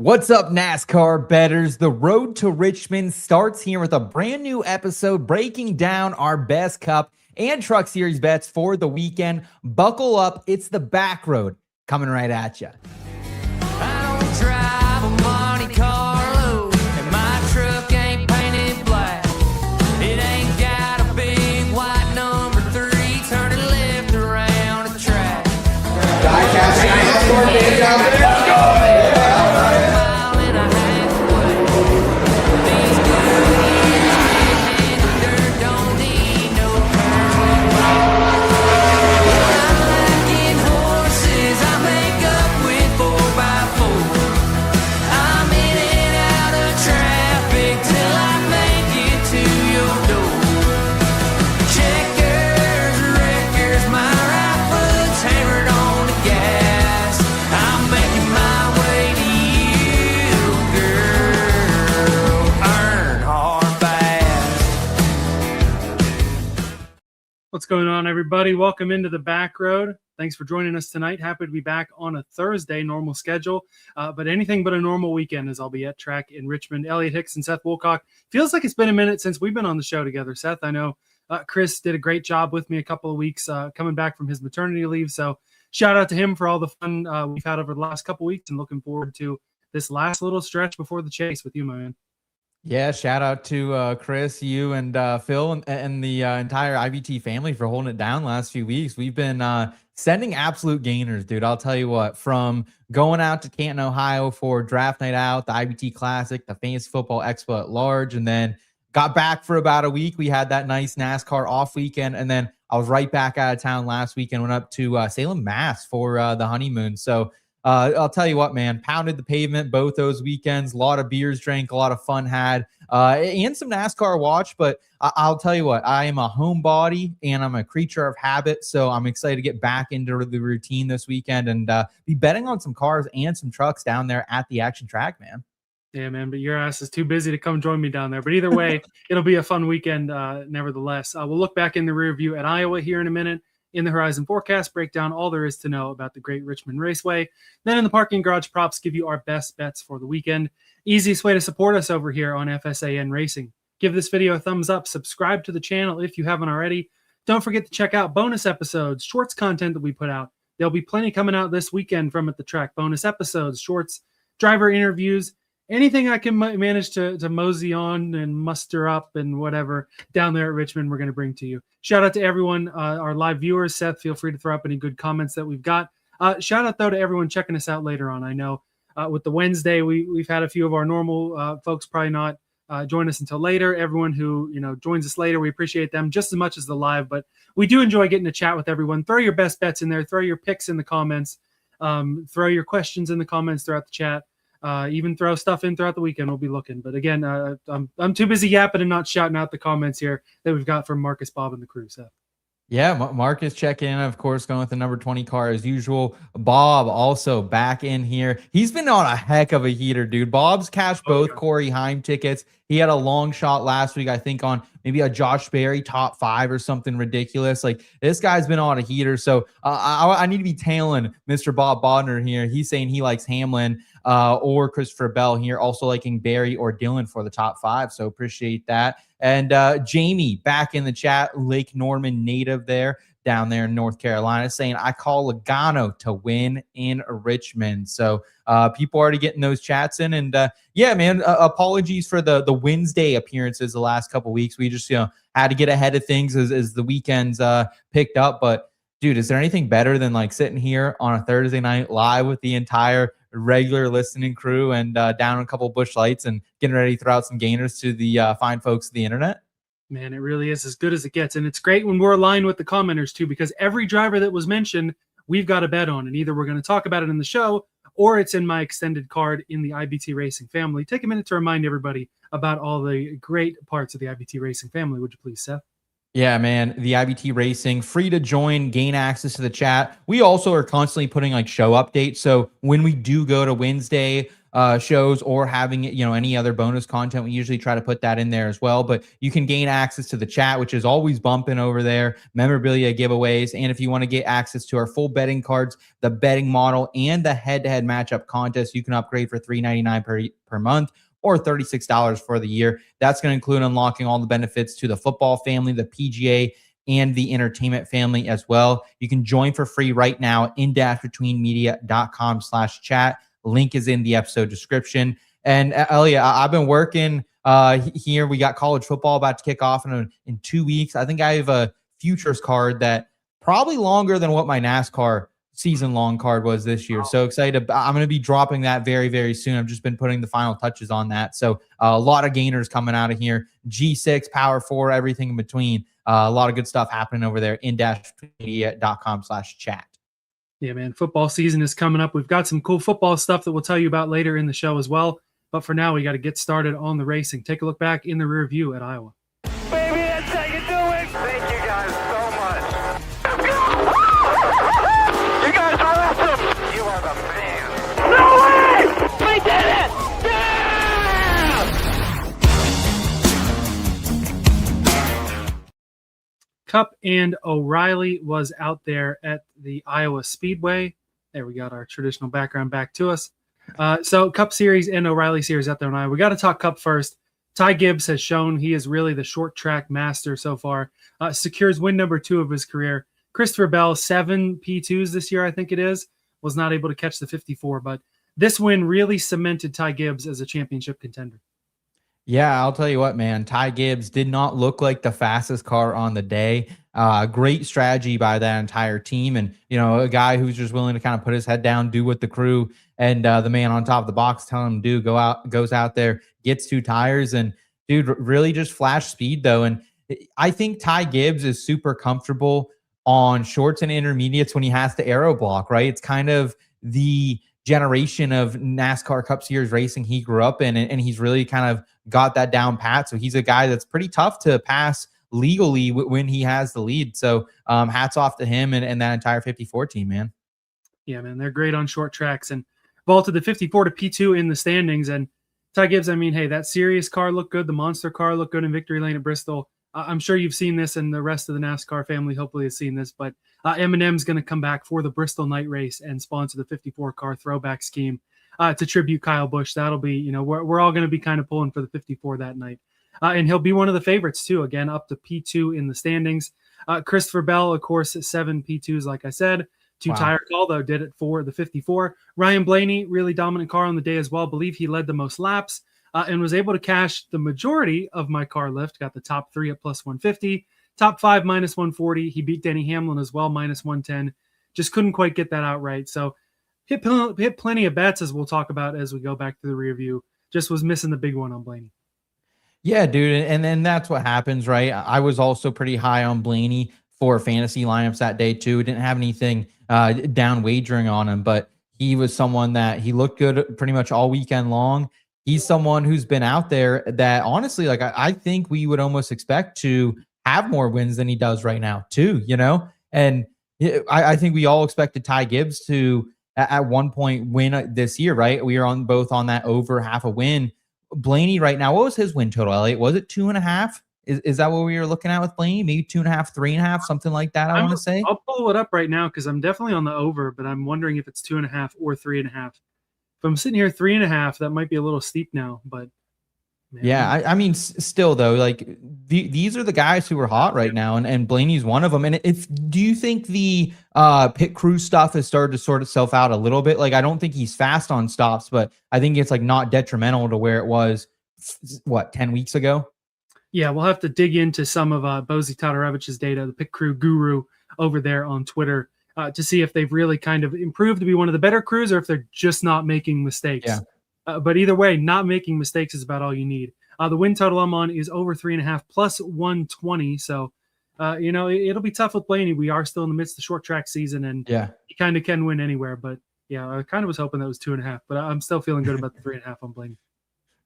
What's up, NASCAR bettors? The road to Richmond starts here with a brand new episode breaking down our best Cup and Truck Series bets for the weekend. Buckle up. It's the Backroad coming right at you. I don't drive a Monte Carlo, and my truck ain't painted black. It ain't got a big white number 3 turning left around the track. Let's go! What's going on, everybody? Welcome into the Backroad. Thanks for joining us tonight. Happy to be back on a Thursday, normal schedule, but anything but a normal weekend as I'll be at track in Richmond. Elliot Hicks and Seth Woolcock. Feels like it's been a minute since we've been on the show together, Seth. I know Chris did a great job with me a couple of weeks coming back from his maternity leave, so shout out to him for all the fun we've had over the last couple of weeks and looking forward to this last little stretch before the chase with you, my man. Yeah, shout out to Chris, you, and Phil, and the entire IBT family for holding it down last few weeks. We've been sending absolute gainers, dude. I'll tell you what, from going out to Canton, Ohio for draft night out, the IBT Classic, the Fantasy Football Expo at large, and then got back for about a week. We had that nice NASCAR off weekend, and then I was right back out of town last weekend, went up to Salem, Mass for the honeymoon. So I'll tell you what, man, pounded the pavement both those weekends. A lot of beers drank, a lot of fun had, and some NASCAR watch. But I'll tell you what, I am a homebody and I'm a creature of habit. So I'm excited to get back into the routine this weekend and be betting on some cars and some trucks down there at the action track, man. Yeah, man, but your ass is too busy to come join me down there. But either way, it'll be a fun weekend nevertheless. We'll look back in the rear view at Iowa here in a minute. In the Horizon Forecast, break down all there is to know about the great Richmond Raceway. Then in the Parking Garage Props, give you our best bets for the weekend. Easiest way to support us over here on FSAN Racing. Give this video a thumbs up. Subscribe to the channel if you haven't already. Don't forget to check out bonus episodes, shorts content that we put out. There'll be plenty coming out this weekend from At the Track. Bonus episodes, shorts, driver interviews, anything I can manage to mosey on and muster up and whatever down there at Richmond, we're going to bring to you. Shout out to everyone, our live viewers. Seth, feel free to throw up any good comments that we've got. Shout out, though, to everyone checking us out later on. I know with the Wednesday, we've had a few of our normal folks probably not join us until later. Everyone who joins us later, we appreciate them just as much as the live. But we do enjoy getting to chat with everyone. Throw your best bets in there. Throw your picks in the comments. Throw your questions in the comments throughout the chat. Even throw stuff in throughout the weekend. We'll be looking. But again, I'm too busy yapping and not shouting out the comments here that we've got from Marcus, Bob, and the crew. So. Yeah, Marcus checking in, of course, going with the number 20 car as usual. Bob also back in here. He's been on a heck of a heater, dude. Bob's cashed both Corey Heim tickets. He had a long shot last week, I think, on maybe a Josh Berry top 5 or something ridiculous. Like, this guy's been on a heater. So I need to be tailing Mr. Bob Bodner here. He's saying he likes Hamlin or Christopher Bell here, also liking Barry or Dillon for the top 5. So appreciate that. And Jamie back in the chat, Lake Norman native there, down there in North Carolina, saying, I call Logano to win in Richmond. So people already getting those chats in. And yeah, man, apologies for the Wednesday appearances the last couple weeks. We just, had to get ahead of things as the weekends picked up. But dude, is there anything better than like sitting here on a Thursday night live with the entire regular listening crew and down a couple of Busch Lights and getting ready to throw out some gainers to the fine folks of the internet? Man, it really is as good as it gets. And it's great when we're aligned with the commenters too, because every driver that was mentioned, we've got a bet on. And either we're going to talk about it in the show or it's in my extended card in the IBT Racing family. Take a minute to remind everybody about all the great parts of the IBT Racing family. Would you please, Seth? Yeah, man, the IBT Racing, free to join, gain access to the chat. We also are constantly putting like show updates. So when we do go to Wednesday, shows or having, any other bonus content. We usually try to put that in there as well, but you can gain access to the chat, which is always bumping over there, memorabilia giveaways. And if you want to get access to our full betting cards, the betting model, and the head-to-head matchup contest, you can upgrade for $3.99 per month or $36 for the year. That's going to include unlocking all the benefits to the football family, the PGA, and the entertainment family as well. You can join for free right now in dashbetweenmedia.com/chat. Link is in the episode description. And Elliot, I've been working here. We got college football about to kick off in 2 weeks. I think I have a futures card that probably longer than what my NASCAR season long card was this year. So excited. I'm going to be dropping that very, very soon. I've just been putting the final touches on that. So a lot of gainers coming out of here. G6, Power 4, everything in between. A lot of good stuff happening over there in dashmedia.com/chat. Yeah, man. Football season is coming up. We've got some cool football stuff that we'll tell you about later in the show as well. But for now, we got to get started on the racing. Take a look back in the rear view at Iowa. Baby, that's how you do it. Thank you guys so much. You guys are awesome. You are the man. No way! We did it! Yeah! Cup and O'Reilly was out there at the Iowa Speedway. There we got our traditional background back to us. So Cup Series and O'Reilly Series out there in Iowa. We got to talk Cup first. Ty Gibbs has shown he is really the short track master so far. Secures win number 2 of his career. Christopher Bell, 7 P2s this year, I think it is, was not able to catch the 54, but this win really cemented Ty Gibbs as a championship contender. Yeah, I'll tell you what, man. Ty Gibbs did not look like the fastest car on the day. Great strategy by that entire team. And, a guy who's just willing to kind of put his head down, do what the crew and the man on top of the box telling him to do, goes out there, gets 2 tires, and dude, really just flash speed though. And I think Ty Gibbs is super comfortable on shorts and intermediates when he has to aero block, right? It's kind of the generation of NASCAR Cup Series racing he grew up in, and he's really kind of got that down pat. So he's a guy that's pretty tough to pass legally when he has the lead. So hats off to him and that entire 54 team, man. Yeah, man, they're great on short tracks and vaulted the 54 to P2 in the standings. And Ty Gibbs, I mean, hey, that Sirius car looked good. The Monster car looked good in Victory Lane at Bristol. I'm sure you've seen this, and the rest of the NASCAR family hopefully has seen this, but M&M's going to come back for the Bristol night race and sponsor the 54 car throwback scheme to tribute Kyle Busch. That'll be, we're all going to be kind of pulling for the 54 that night. And he'll be one of the favorites too, again, up to P2 in the standings. Christopher Bell, of course, 7 P2s, like I said. 2 tire call, though, did it for the 54. Ryan Blaney, really dominant car on the day as well. Believe he led the most laps and was able to cash the majority of my car lift. Got the top 3 at plus 150, top 5 minus 140. He beat Denny Hamlin as well, minus 110. Just couldn't quite get that out right. So hit plenty of bets, as we'll talk about as we go back to the rear view. Just was missing the big one on Blaney. Yeah, dude. And then that's what happens, right? I was also pretty high on Blaney for fantasy lineups that day too. Didn't have anything down wagering on him, but he was someone that he looked good pretty much all weekend long. He's someone who's been out there that honestly, like I think we would almost expect to have more wins than he does right now too, And I think we all expected Ty Gibbs to at one point win this year, right? We are both on that over half a win. Blaney right now, what was his win total, Elliot? Was it 2.5? Is that what we were looking at with Blaney? Maybe 2.5, 3.5, something like that, I want to say. I'll pull it up right now because I'm definitely on the over, but I'm wondering if it's 2.5 or 3.5. If I'm sitting here 3.5, that might be a little steep now, but man. Yeah, I mean, still though, like these are the guys who are hot right now, and Blaney's one of them. And do you think the pit crew stuff has started to sort itself out a little bit? Like, I don't think he's fast on stops, but I think it's like not detrimental to where it was, 10 weeks ago? Yeah, we'll have to dig into some of Bozy Todorevich's data, the pit crew guru over there on Twitter, to see if they've really kind of improved to be one of the better crews or if they're just not making mistakes. Yeah. But either way, not making mistakes is about all you need. The win total I'm on is over 3.5 plus 120. So, it'll be tough with Blaney. We are still in the midst of the short track season, and he kind of can win anywhere. But yeah, I kind of was hoping that was 2.5, but I'm still feeling good about the 3.5 on Blaney.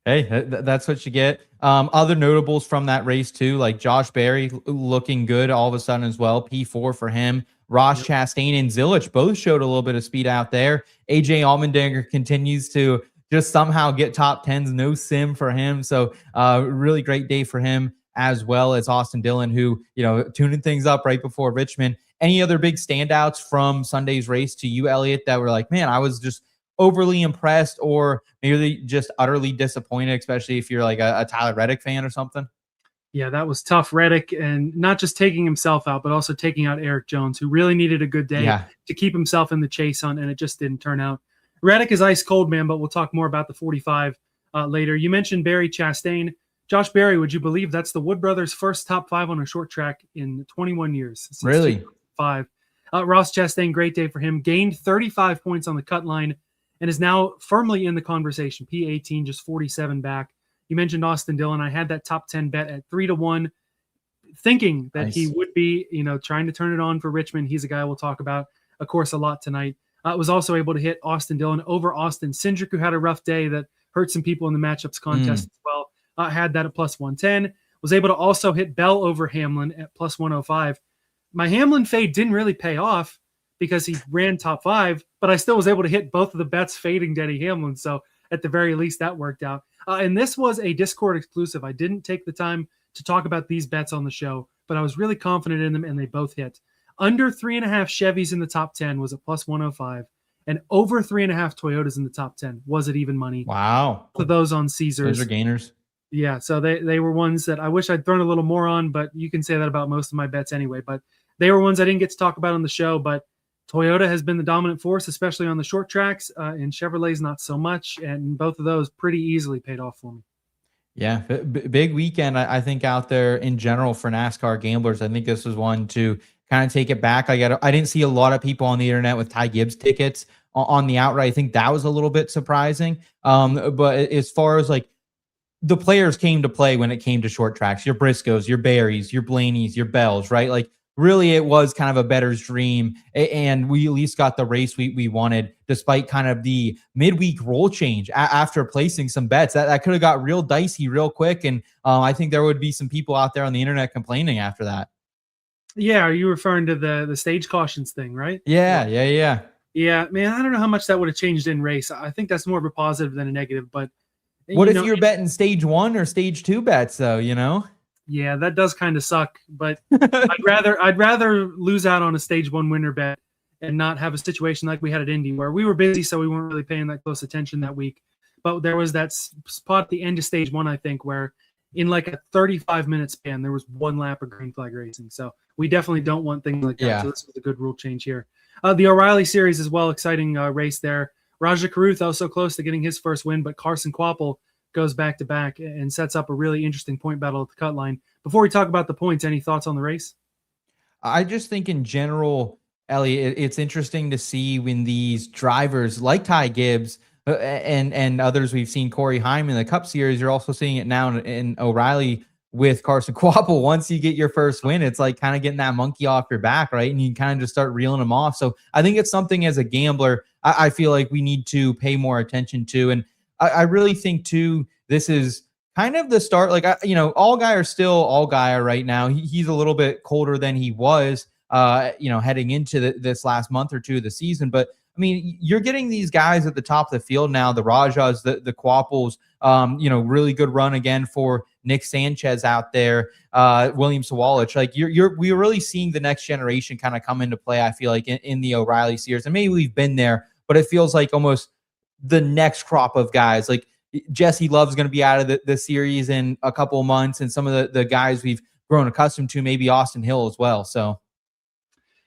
Hey, that's what you get. Other notables from that race too, like Josh Berry looking good all of a sudden as well. P4 for him. Ross Chastain and Zilisch both showed a little bit of speed out there. AJ Allmendinger continues to just somehow get top 10s, no sim for him. So really great day for him, as well as Austin Dillon, who, tuning things up right before Richmond. Any other big standouts from Sunday's race to you, Elliot, that were like, man, I was just overly impressed, or maybe just utterly disappointed, especially if you're like a Tyler Reddick fan or something? Yeah, that was tough. Reddick, and not just taking himself out, but also taking out Eric Jones, who really needed a good day to keep himself in the chase on, and it just didn't turn out. Reddick is ice cold, man, but we'll talk more about the 45 later. You mentioned Barry Chastain. Josh Berry, would you believe that's the Wood brothers' first top 5 on a short track in 21 years? Really? 2005. Ross Chastain, great day for him. Gained 35 points on the cut line and is now firmly in the conversation. P18, just 47 back. You mentioned Austin Dillon. I had that top 10 bet at 3-1, thinking that he would be, trying to turn it on for Richmond. He's a guy we'll talk about, of course, a lot tonight. Was also able to hit Austin Dillon over Austin Cindric, who had a rough day that hurt some people in the matchups contest as well. Had that at plus 110. Was able to also hit Bell over Hamlin at plus 105. My Hamlin fade didn't really pay off because he ran top 5, but I still was able to hit both of the bets fading Denny Hamlin. So at the very least, that worked out. And this was a Discord exclusive. I didn't take the time to talk about these bets on the show, but I was really confident in them, and they both hit. Under 3.5 Chevys in the top 10 was at plus 105, and over 3.5 Toyotas in the top 10 was at even money. Wow. For those on Caesars. Those are gainers. Yeah, so they were ones that I wish I'd thrown a little more on, but you can say that about most of my bets anyway. But they were ones I didn't get to talk about on the show, but Toyota has been the dominant force, especially on the short tracks, and Chevrolet's not so much, and both of those pretty easily paid off for me. Yeah, big weekend, I think, out there in general for NASCAR gamblers. I think this was one to kind of take it back. I didn't see a lot of people on the internet with Ty Gibbs tickets on the outright. I think that was a little bit surprising. But as far as like the players came to play when it came to short tracks, your Briscoes, your Barrys, your Blaneys, your Bells, right? Like, really, it was kind of a bettor's dream, and we at least got the race we wanted, despite kind of the midweek rule change after placing some bets. That could have got real dicey real quick, and I think there would be some people out there on the internet complaining after that. Yeah, are you referring to the stage cautions thing, right? Yeah, man, I don't know how much that would have changed in race. I think that's more of a positive than a negative, but what if you're betting stage 1 or stage 2 bets, though, Yeah, that does kind of suck, but I'd rather lose out on a stage 1 winner bet and not have a situation like we had at Indy, where we were busy, so we weren't really paying that close attention that week. But there was that spot at the end of stage 1, I think, where in like a 35-minute span, there was 1 lap of green flag racing. So we definitely don't want things like that. Yeah. So this was a good rule change here. The O'Reilly series as well, exciting race there. Raja Carruth also close to getting his first win, but Carson Kvapil goes back-to-back and sets up a really interesting point battle at the cut line. Before we talk about the points, any thoughts on the race? I just think in general, Elliot, it's interesting to see when these drivers like Ty Gibbs and others we've seen, Corey Heim in the Cup Series, you're also seeing it now in O'Reilly with Carson Kvapil. Once you get your first win, it's like kind of getting that monkey off your back, right? And you kind of just start reeling them off. So I think it's something as a gambler, I feel like we need to pay more attention to. And I really think, too, this is kind of the start. Like, Allgaier still Allgaier right now. He's a little bit colder than he was, heading into this last month or two of the season. But, I mean, you're getting these guys at the top of the field now, the Rajas, the Kvapils, really good run again for Nick Sanchez out there, William Zilisch. Like, we're really seeing the next generation kind of come into play, I feel like, in the O'Reilly series. And maybe we've been there, but it feels like almost the next crop of guys. Like, Jesse Love's going to be out of the series in a couple of months, and some of the guys we've grown accustomed to, maybe Austin Hill as well. So,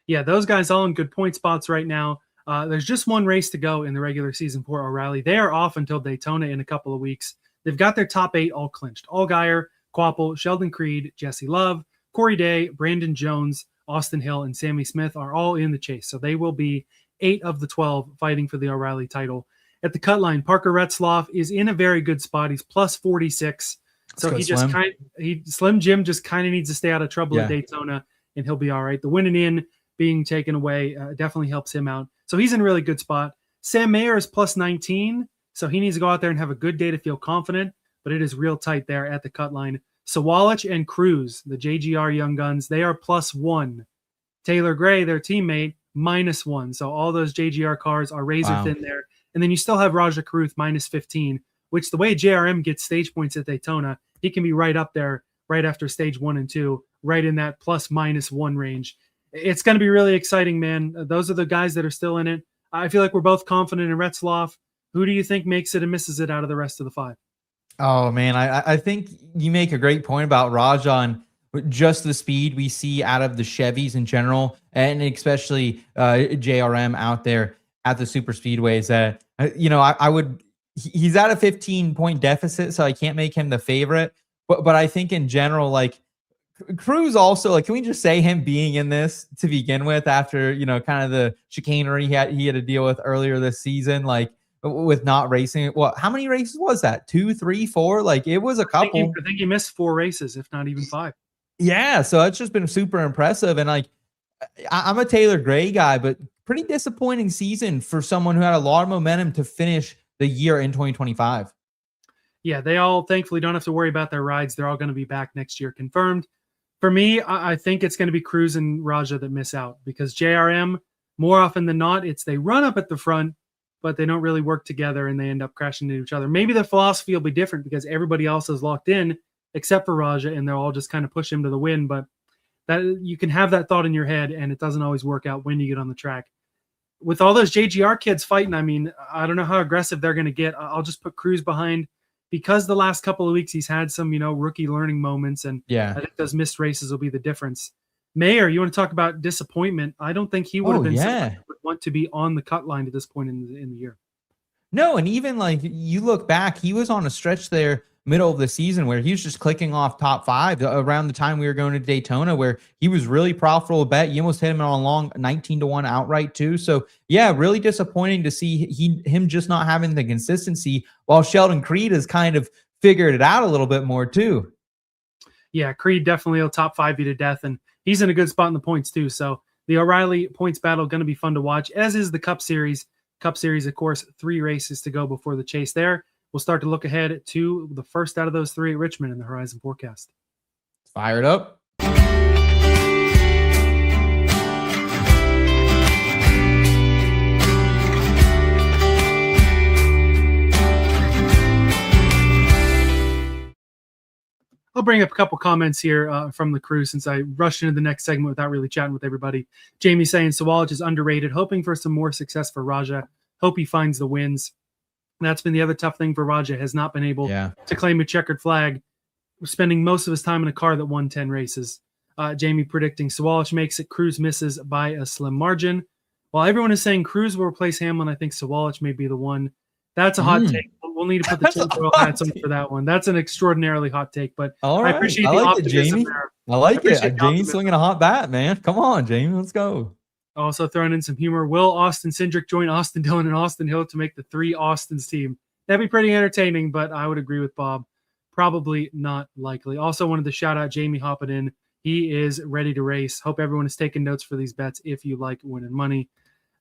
yeah, those guys all in good point spots right now. There's just one race to go in the regular season for O'Reilly. They are off until Daytona in a couple of weeks. They've got their top 8 all clinched. Allgaier, Kvapil, Sheldon Creed, Jesse Love, Corey Day, Brandon Jones, Austin Hill, and Sammy Smith are all in the chase. So they will be 8 of the 12 fighting for the O'Reilly title. At the cut line, Parker Retzlaff is in a very good spot. He's plus 46. So Slim Jim just kind of needs to stay out of trouble at Daytona, and he'll be all right. The winning in being taken away definitely helps him out. So he's in a really good spot. Sam Mayer is plus 19. So he needs to go out there and have a good day to feel confident, but it is real tight there at the cut line. Zilisch and Cruz, the JGR Young Guns, they are plus 1. Taylor Gray, their teammate, -1. So all those JGR cars are razor thin there. And then you still have Rajah Caruth minus 15, which the way JRM gets stage points at Daytona, he can be right up there, right after stage 1 and 2, right in that plus minus 1 range. It's going to be really exciting, man. Those are the guys that are still in it. I feel like we're both confident in Retzloff. Who do you think makes it and misses it out of the rest of the 5? Oh man, I think you make a great point about Rajan. Just the speed we see out of the Chevys in general, and especially JRM out there at the super speedways. I would. He's at a 15-point deficit, so I can't make him the favorite. But I think in general, like Cruz also, like, can we just say him being in this to begin with after kind of the chicanery he had to deal with earlier this season, like with not racing. Well, how many races was that? 2, 3, 4? Like it was a couple. I think he missed 4 races, if not even 5. Yeah, so that's just been super impressive. And like, I'm a Taylor Gray guy, but pretty disappointing season for someone who had a lot of momentum to finish the year in 2025. Yeah, they all thankfully don't have to worry about their rides. They're all going to be back next year, confirmed. For me, I think it's going to be Cruz and Rajah that miss out, because JRM, more often than not, it's they run up at the front, but they don't really work together and they end up crashing into each other. Maybe the philosophy will be different because everybody else is locked in except for Rajah, and they'll all just kind of push him to the win. But that you can have that thought in your head, and it doesn't always work out when you get on the track. With all those JGR kids fighting, I mean, I don't know how aggressive they're going to get. I'll just put Cruz behind, because the last couple of weeks he's had some, rookie learning moments, and I think those missed races will be the difference. Mayer, you want to talk about disappointment? I don't think he would have been someone who would want to be on the cut line at this point in the year. No, and even like you look back, he was on a stretch there middle of the season where he was just clicking off top 5 around the time we were going to Daytona, where he was really profitable bet. You almost hit him on a long 19-1 outright too. So yeah, really disappointing to see him just not having the consistency, while Sheldon Creed has kind of figured it out a little bit more too. Yeah, Creed definitely will top 5 you to death, and he's in a good spot in the points too. So the O'Reilly points battle going to be fun to watch, as is the Cup Series. Cup Series, of course, 3 races to go before the chase there. We'll start to look ahead to the first out of those 3 at Richmond in the Horizon Forecast. Fired up. I'll bring up a couple comments here from the crew since I rushed into the next segment without really chatting with everybody. Jamie saying Sawallic is underrated, hoping for some more success for Rajah. Hope he finds the wins. That's been the other tough thing for Rajah, has not been able to claim a checkered flag, spending most of his time in a car that won 10 races. Jamie predicting Sawallic makes it, Cruz misses by a slim margin. While everyone is saying Cruz will replace Hamlin, I think Sawallic may be the one. That's a hot take. We'll need to put the tinfoil hats on for that one. That's an extraordinarily hot take, but I appreciate the optimism there. I like it. Jamie's swinging a hot bat, man. Come on, Jamie, let's go. Also throwing in some humor. Will Austin Cindric join Austin Dillon and Austin Hill to make the 3 Austins team? That'd be pretty entertaining, but I would agree with Bob. Probably not likely. Also wanted to shout out Jamie hopping in. He is ready to race. Hope everyone is taking notes for these bets if you like winning money.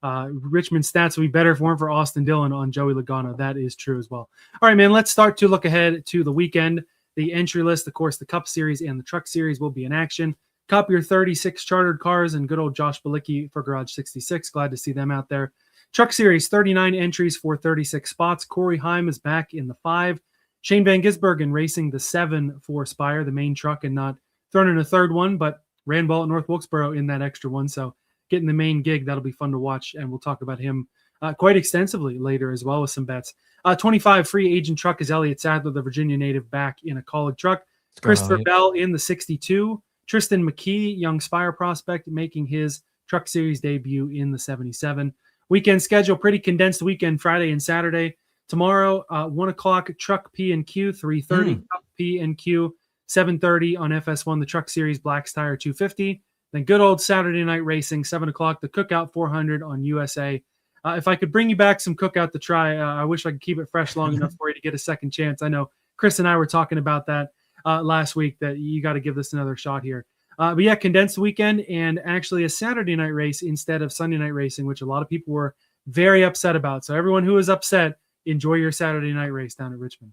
Richmond stats would be better if it weren't for Austin Dillon on Joey Logano. That is true as well. All right, man, let's start to look ahead to the weekend. The entry list, of course, the Cup Series and the Truck Series will be in action. Cup, your 36 chartered cars, and good old Josh Balicki for Garage 66. Glad to see them out there. Truck Series, 39 entries for 36 spots. Corey Heim is back in the 5. Shane Van Gisbergen racing the 7 for Spire, the main truck, and not thrown in a third one, but ran well at North Wilkesboro in that extra one. So getting the main gig, that'll be fun to watch, and we'll talk about him quite extensively later as well with some bets. 25 free agent truck is Elliott Sadler, the Virginia native, back in a Kaulig truck. Christopher Bell in the 62. Tristan McKee, young Spire prospect, making his Truck Series debut in the 77. Weekend schedule, pretty condensed weekend, Friday and Saturday. Tomorrow, 1 o'clock, Truck P&Q, 3:30, Cup P&Q, 7:30 on FS1, the Truck Series Blacks Tire 250. Then good old Saturday night racing, 7 o'clock, the Cookout 400 on USA. If I could bring you back some Cookout to try, I wish I could keep it fresh long enough for you to get a second chance. I know Chris and I were talking about that last week, that you got to give this another shot here. But yeah, condensed weekend and actually a Saturday night race instead of Sunday night racing, which a lot of people were very upset about. So everyone who is upset, enjoy your Saturday night race down at Richmond.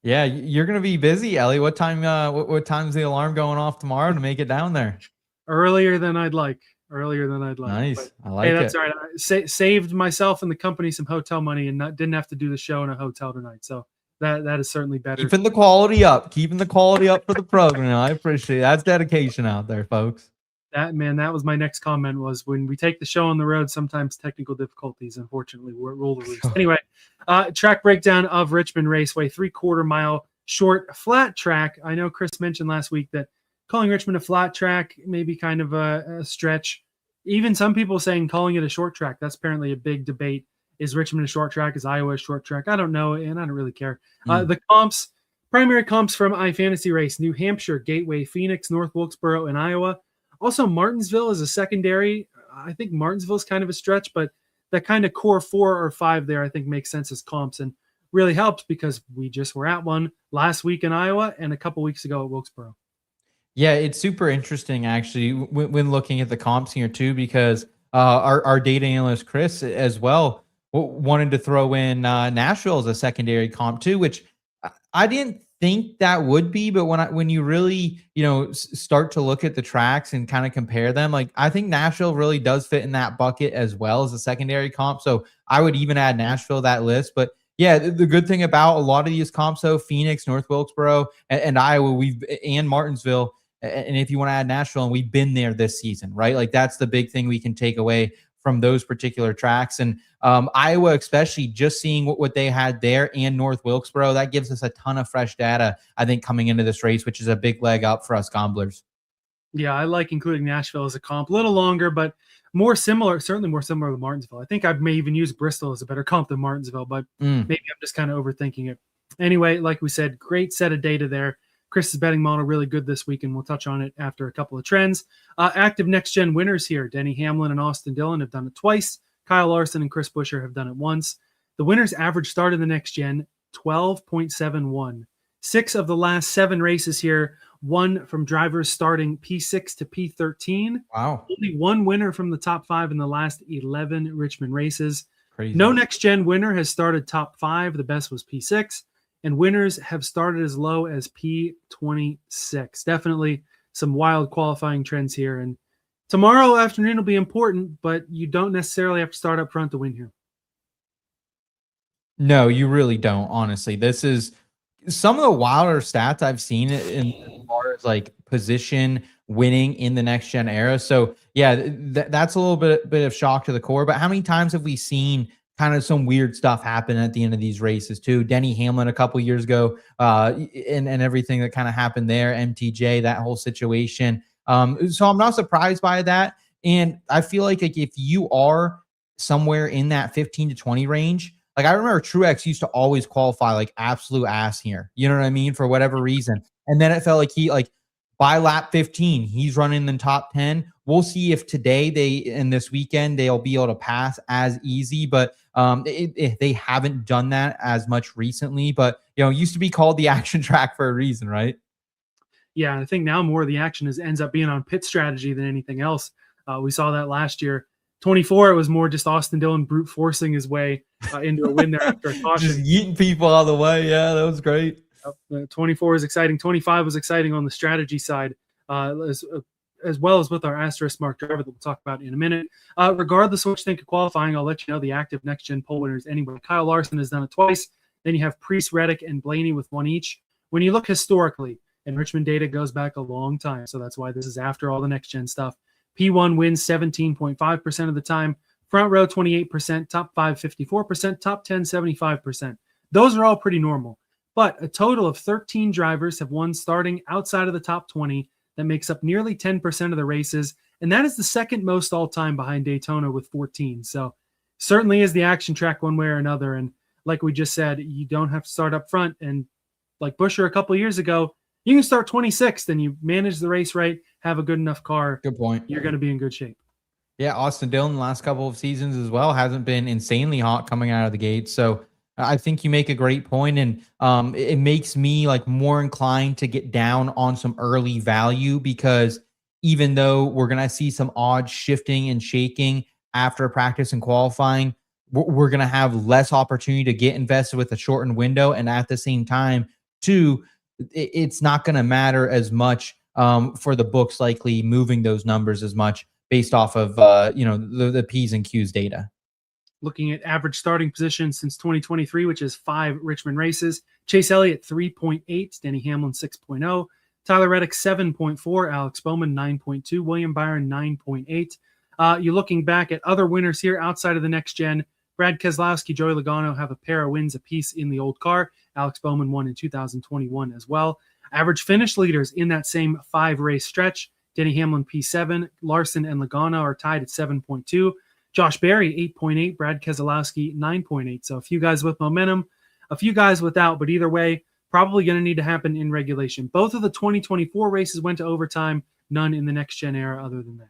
Yeah, you're going to be busy, Ellie. What time? What time's the alarm going off tomorrow to make it down there? Earlier than I'd like. earlier than I'd like. Nice. But, I like hey, that's it. all right. I saved myself and the company some hotel money and didn't have to do the show in a hotel tonight. So that is certainly better. Keeping the quality up for the program. I appreciate it. That's dedication out there, folks. That was my next comment was when we take the show on the road, sometimes technical difficulties, unfortunately, rule the roost. Anyway, track breakdown of Richmond Raceway, 3/4 mile short flat track. I know Chris mentioned last week that calling Richmond a flat track may be kind of a stretch. Even some people saying calling it a short track. That's apparently a big debate. Is Richmond a short track? Is Iowa a short track? I don't know, and I don't really care. The comps, primary comps from iFantasy Race, New Hampshire, Gateway, Phoenix, North Wilkesboro, and Iowa. Also, Martinsville is a secondary. I think Martinsville is kind of a stretch, but that kind of core 4 or 5 there, I think, makes sense as comps and really helps because we just were at one last week in Iowa and a couple weeks ago at Wilkesboro. Yeah, it's super interesting, actually, when looking at the comps here, too, because our data analyst, Chris, as well, wanted to throw in Nashville as a secondary comp, too, which I didn't think that would be, but when you really start to look at the tracks and kind of compare them, like I think Nashville really does fit in that bucket as well as a secondary comp. So I would even add Nashville to that list. But yeah, the good thing about a lot of these comps, though, Phoenix, North Wilkesboro, and Iowa, and Martinsville, and if you want to add Nashville, and we've been there this season, right? Like that's the big thing we can take away from those particular tracks. And Iowa, especially just seeing what they had there and North Wilkesboro, that gives us a ton of fresh data, I think, coming into this race, which is a big leg up for us gamblers. Yeah, I like including Nashville as a comp. A little longer, but more similar, certainly more similar to Martinsville. I think I may even use Bristol as a better comp than Martinsville, but maybe I'm just kind of overthinking it. Anyway, like we said, great set of data there. Chris's betting model really good this week, and we'll touch on it after a couple of trends. Active next-gen winners here. Denny Hamlin and Austin Dillon have done it twice. Kyle Larson and Chris Buescher have done it once. The winners average start in the next-gen, 12.71. 6 of the last 7 races here, won from drivers starting P6 to P13. Wow. Only one winner from the top 5 in the last 11 Richmond races. Crazy. No next-gen winner has started top 5. The best was P6. And winners have started as low as P26. Definitely some wild qualifying trends here. And tomorrow afternoon will be important, but you don't necessarily have to start up front to win here. No, you really don't, honestly. This is some of the wilder stats I've seen in as far as like position winning in the next gen era. So yeah, that's a little bit of shock to the core. But how many times have we seen kind of some weird stuff happen at the end of these races too? Denny Hamlin a couple years ago, and everything that kind of happened there, MTJ, that whole situation. So I'm not surprised by that. And I feel like if you are somewhere in that 15 to 20 range, like I remember Truex used to always qualify like absolute ass here. You know what I mean? For whatever reason. And then it felt like he by lap 15, he's running in top 10. We'll see if today in this weekend, they'll be able to pass as easy, but they haven't done that as much recently, but it used to be called the action track for a reason, right? Yeah. I think now more of the action ends up being on pit strategy than anything else. We saw that last year. 24, it was more just Austin Dillon brute forcing his way into a win there after a caution. Just yeeting people out of the way. Yeah, that was great. 24 is exciting. 25 was exciting on the strategy side, as well as with our asterisk mark driver that we'll talk about in a minute. Regardless of what you think of qualifying, I'll let you know the active next-gen pole winners anyway. Kyle Larson has done it twice. Then you have Priest, Reddick, and Blaney with one each. When you look historically, and Richmond data goes back a long time, so that's why this is after all the next-gen stuff. P1 wins 17.5% of the time, front row 28%, top 5 54%, top 10 75%. Those are all pretty normal. But a total of 13 drivers have won starting outside of the top 20. That makes up nearly 10% of the races, and that is the second most all-time behind Daytona with 14. So certainly is the action track one way or another, and like we just said, you don't have to start up front, and like Buescher a couple of years ago, you can start 26th and you manage the race right, have a good enough car. Good point. You're going to be in good shape. Yeah, Austin Dillon the last couple of seasons as well hasn't been insanely hot coming out of the gate. So I think you make a great point, and it makes me more inclined to get down on some early value, because even though we're going to see some odds shifting and shaking after practice and qualifying, we're going to have less opportunity to get invested with a shortened window. And at the same time, too, it's not going to matter as much for the books likely moving those numbers as much based off of the P's and Q's data. Looking at average starting position since 2023, which is 5 Richmond races. Chase Elliott 3.8, Denny Hamlin 6.0, Tyler Reddick 7.4, Alex Bowman 9.2, William Byron 9.8. You're looking back at other winners here outside of the next gen. Brad Keselowski, Joey Logano have a pair of wins apiece in the old car. Alex Bowman won in 2021 as well. Average finish leaders in that same 5-race stretch. Denny Hamlin P7, Larson and Logano are tied at 7.2. Josh Berry 8.8, Brad Keselowski 9.8. So a few guys with momentum, a few guys without, but either way, probably going to need to happen in regulation. Both of the 2024 races went to overtime, none in the next gen era other than that.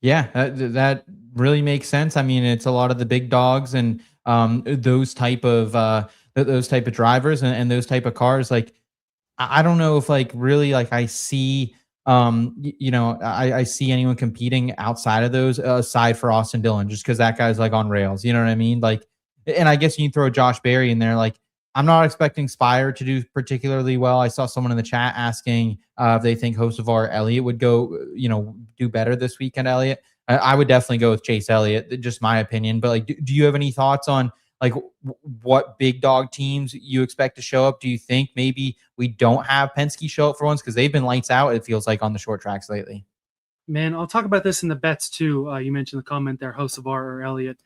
Yeah, that really makes sense. I mean, it's a lot of the big dogs and those type of drivers and those type of cars. Like, I don't know if really I see I see anyone competing outside of those aside for Austin Dillon, just because that guy's on rails. You know what I mean? And I guess you can throw Josh Berry in there. I'm not expecting Spire to do particularly well. I saw someone in the chat asking if they think Hocevar Elliott would go, do better this weekend. Elliott, I would definitely go with Chase Elliott. Just my opinion. But do you have any thoughts on what big dog teams you expect to show up? Do you think maybe we don't have Penske show up for once, because they've been lights out, it feels like, on the short tracks lately? Man, I'll talk about this in the bets too. You mentioned the comment there, Hocevar or Elliott.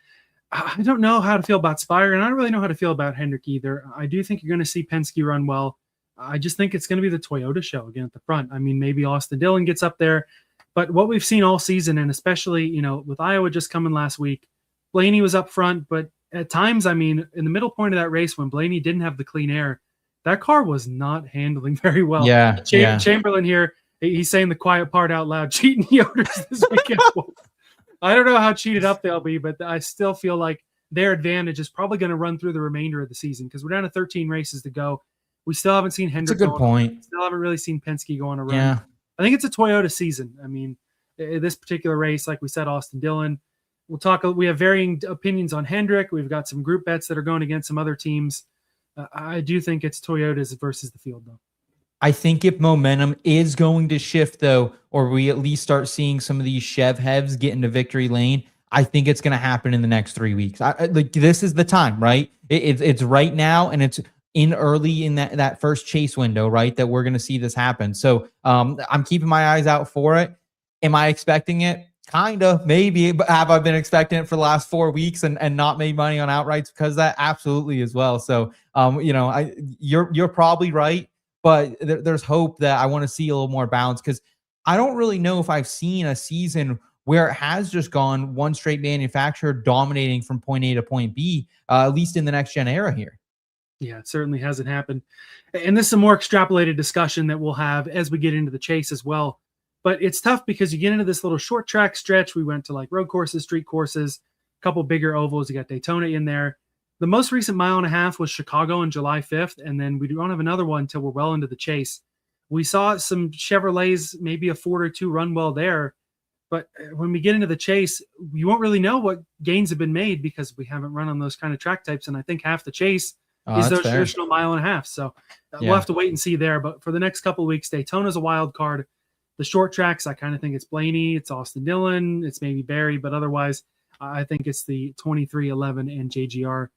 I don't know how to feel about Spire, and I don't really know how to feel about Hendrick either. I do think you're going to see Penske run well. I just think it's going to be the Toyota show again at the front. I mean, maybe Austin Dillon gets up there, but what we've seen all season, and especially, with Iowa just coming last week, Blaney was up front, but at times, I mean, in the middle point of that race when Blaney didn't have the clean air, that car was not handling very well. Yeah. Chamberlain here, he's saying the quiet part out loud, cheating Yoders this weekend. I don't know how cheated up they'll be, but I still feel like their advantage is probably going to run through the remainder of the season, because we're down to 13 races to go. We still haven't seen Hendrick. That's a good point. Still haven't really seen Penske go on a run. Yeah. I think it's a Toyota season. I mean, this particular race, like we said, Austin Dillon. We have varying opinions on Hendrick. We've got some group bets that are going against some other teams. I do think it's Toyotas versus the field, though. I think if momentum is going to shift, though, or we at least start seeing some of these Chev Hevs get into victory lane, I think it's going to happen in the next 3 weeks. This is the time, right? It's right now, and it's in early in that first chase window, right, that we're going to see this happen. So I'm keeping my eyes out for it. Am I expecting it? Kind of, maybe. But have I been expecting it for the last 4 weeks and not made money on outrights because of that? Absolutely as well. So, you're probably right. But there's hope that I want to see a little more balance, because I don't really know if I've seen a season where it has just gone one straight manufacturer dominating from point A to point B, at least in the next gen era here. Yeah, it certainly hasn't happened. And this is a more extrapolated discussion that we'll have as we get into the chase as well. But it's tough because you get into this little short track stretch. We went to road courses, street courses, a couple bigger ovals. You got Daytona in there. The most recent mile and a half was Chicago on July 5th, and then we don't have another one until we're well into the chase. We saw some Chevrolets, maybe a Ford or two run well there, but when we get into the chase, you won't really know what gains have been made because we haven't run on those kind of track types, and I think half the chase is those traditional mile and a half. So we'll have to wait and see there. But for the next couple of weeks, Daytona's a wild card. The short tracks, I kind of think it's Blaney, it's Austin Dillon, it's maybe Barry, but otherwise, I think it's the 2311 and JGR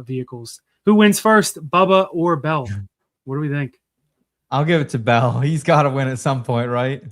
vehicles. Who wins first, Bubba or Bell? What do we think? I'll give it to Bell. He's got to win at some point, right?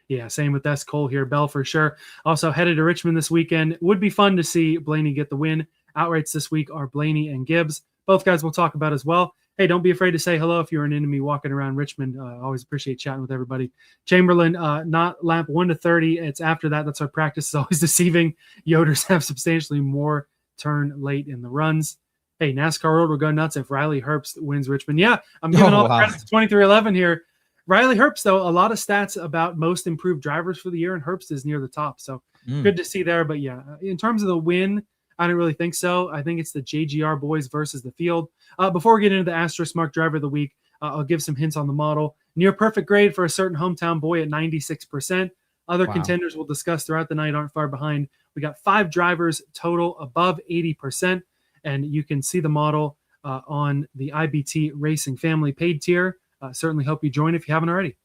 Yeah, same with S. Cole here. Bell for sure. Also headed to Richmond this weekend. Would be fun to see Blaney get the win. Outrights this week are Blaney and Gibbs. Both guys we'll talk about as well. Hey, don't be afraid to say hello if you're an enemy walking around Richmond. Always appreciate chatting with everybody. Chamberlain, not lap 1 to 30. It's after that. That's our practice is always deceiving. Yoders have substantially more turn late in the runs. Hey, NASCAR World will go nuts if Riley Herbst wins Richmond. Yeah, I'm giving all the credit to 2311 here. Riley Herbst, though, a lot of stats about most improved drivers for the year, and Herbst is near the top. So good to see there. But yeah, in terms of the win, I don't really think so. I think it's the JGR boys versus the field. Before we get into the Asterisk Mark Driver of the Week, I'll give some hints on the model. Near perfect grade for a certain hometown boy at 96%. Other contenders we'll discuss throughout the night aren't far behind. We got 5 drivers total above 80%. And you can see the model on the IBT Racing Family paid tier. Certainly hope you join if you haven't already.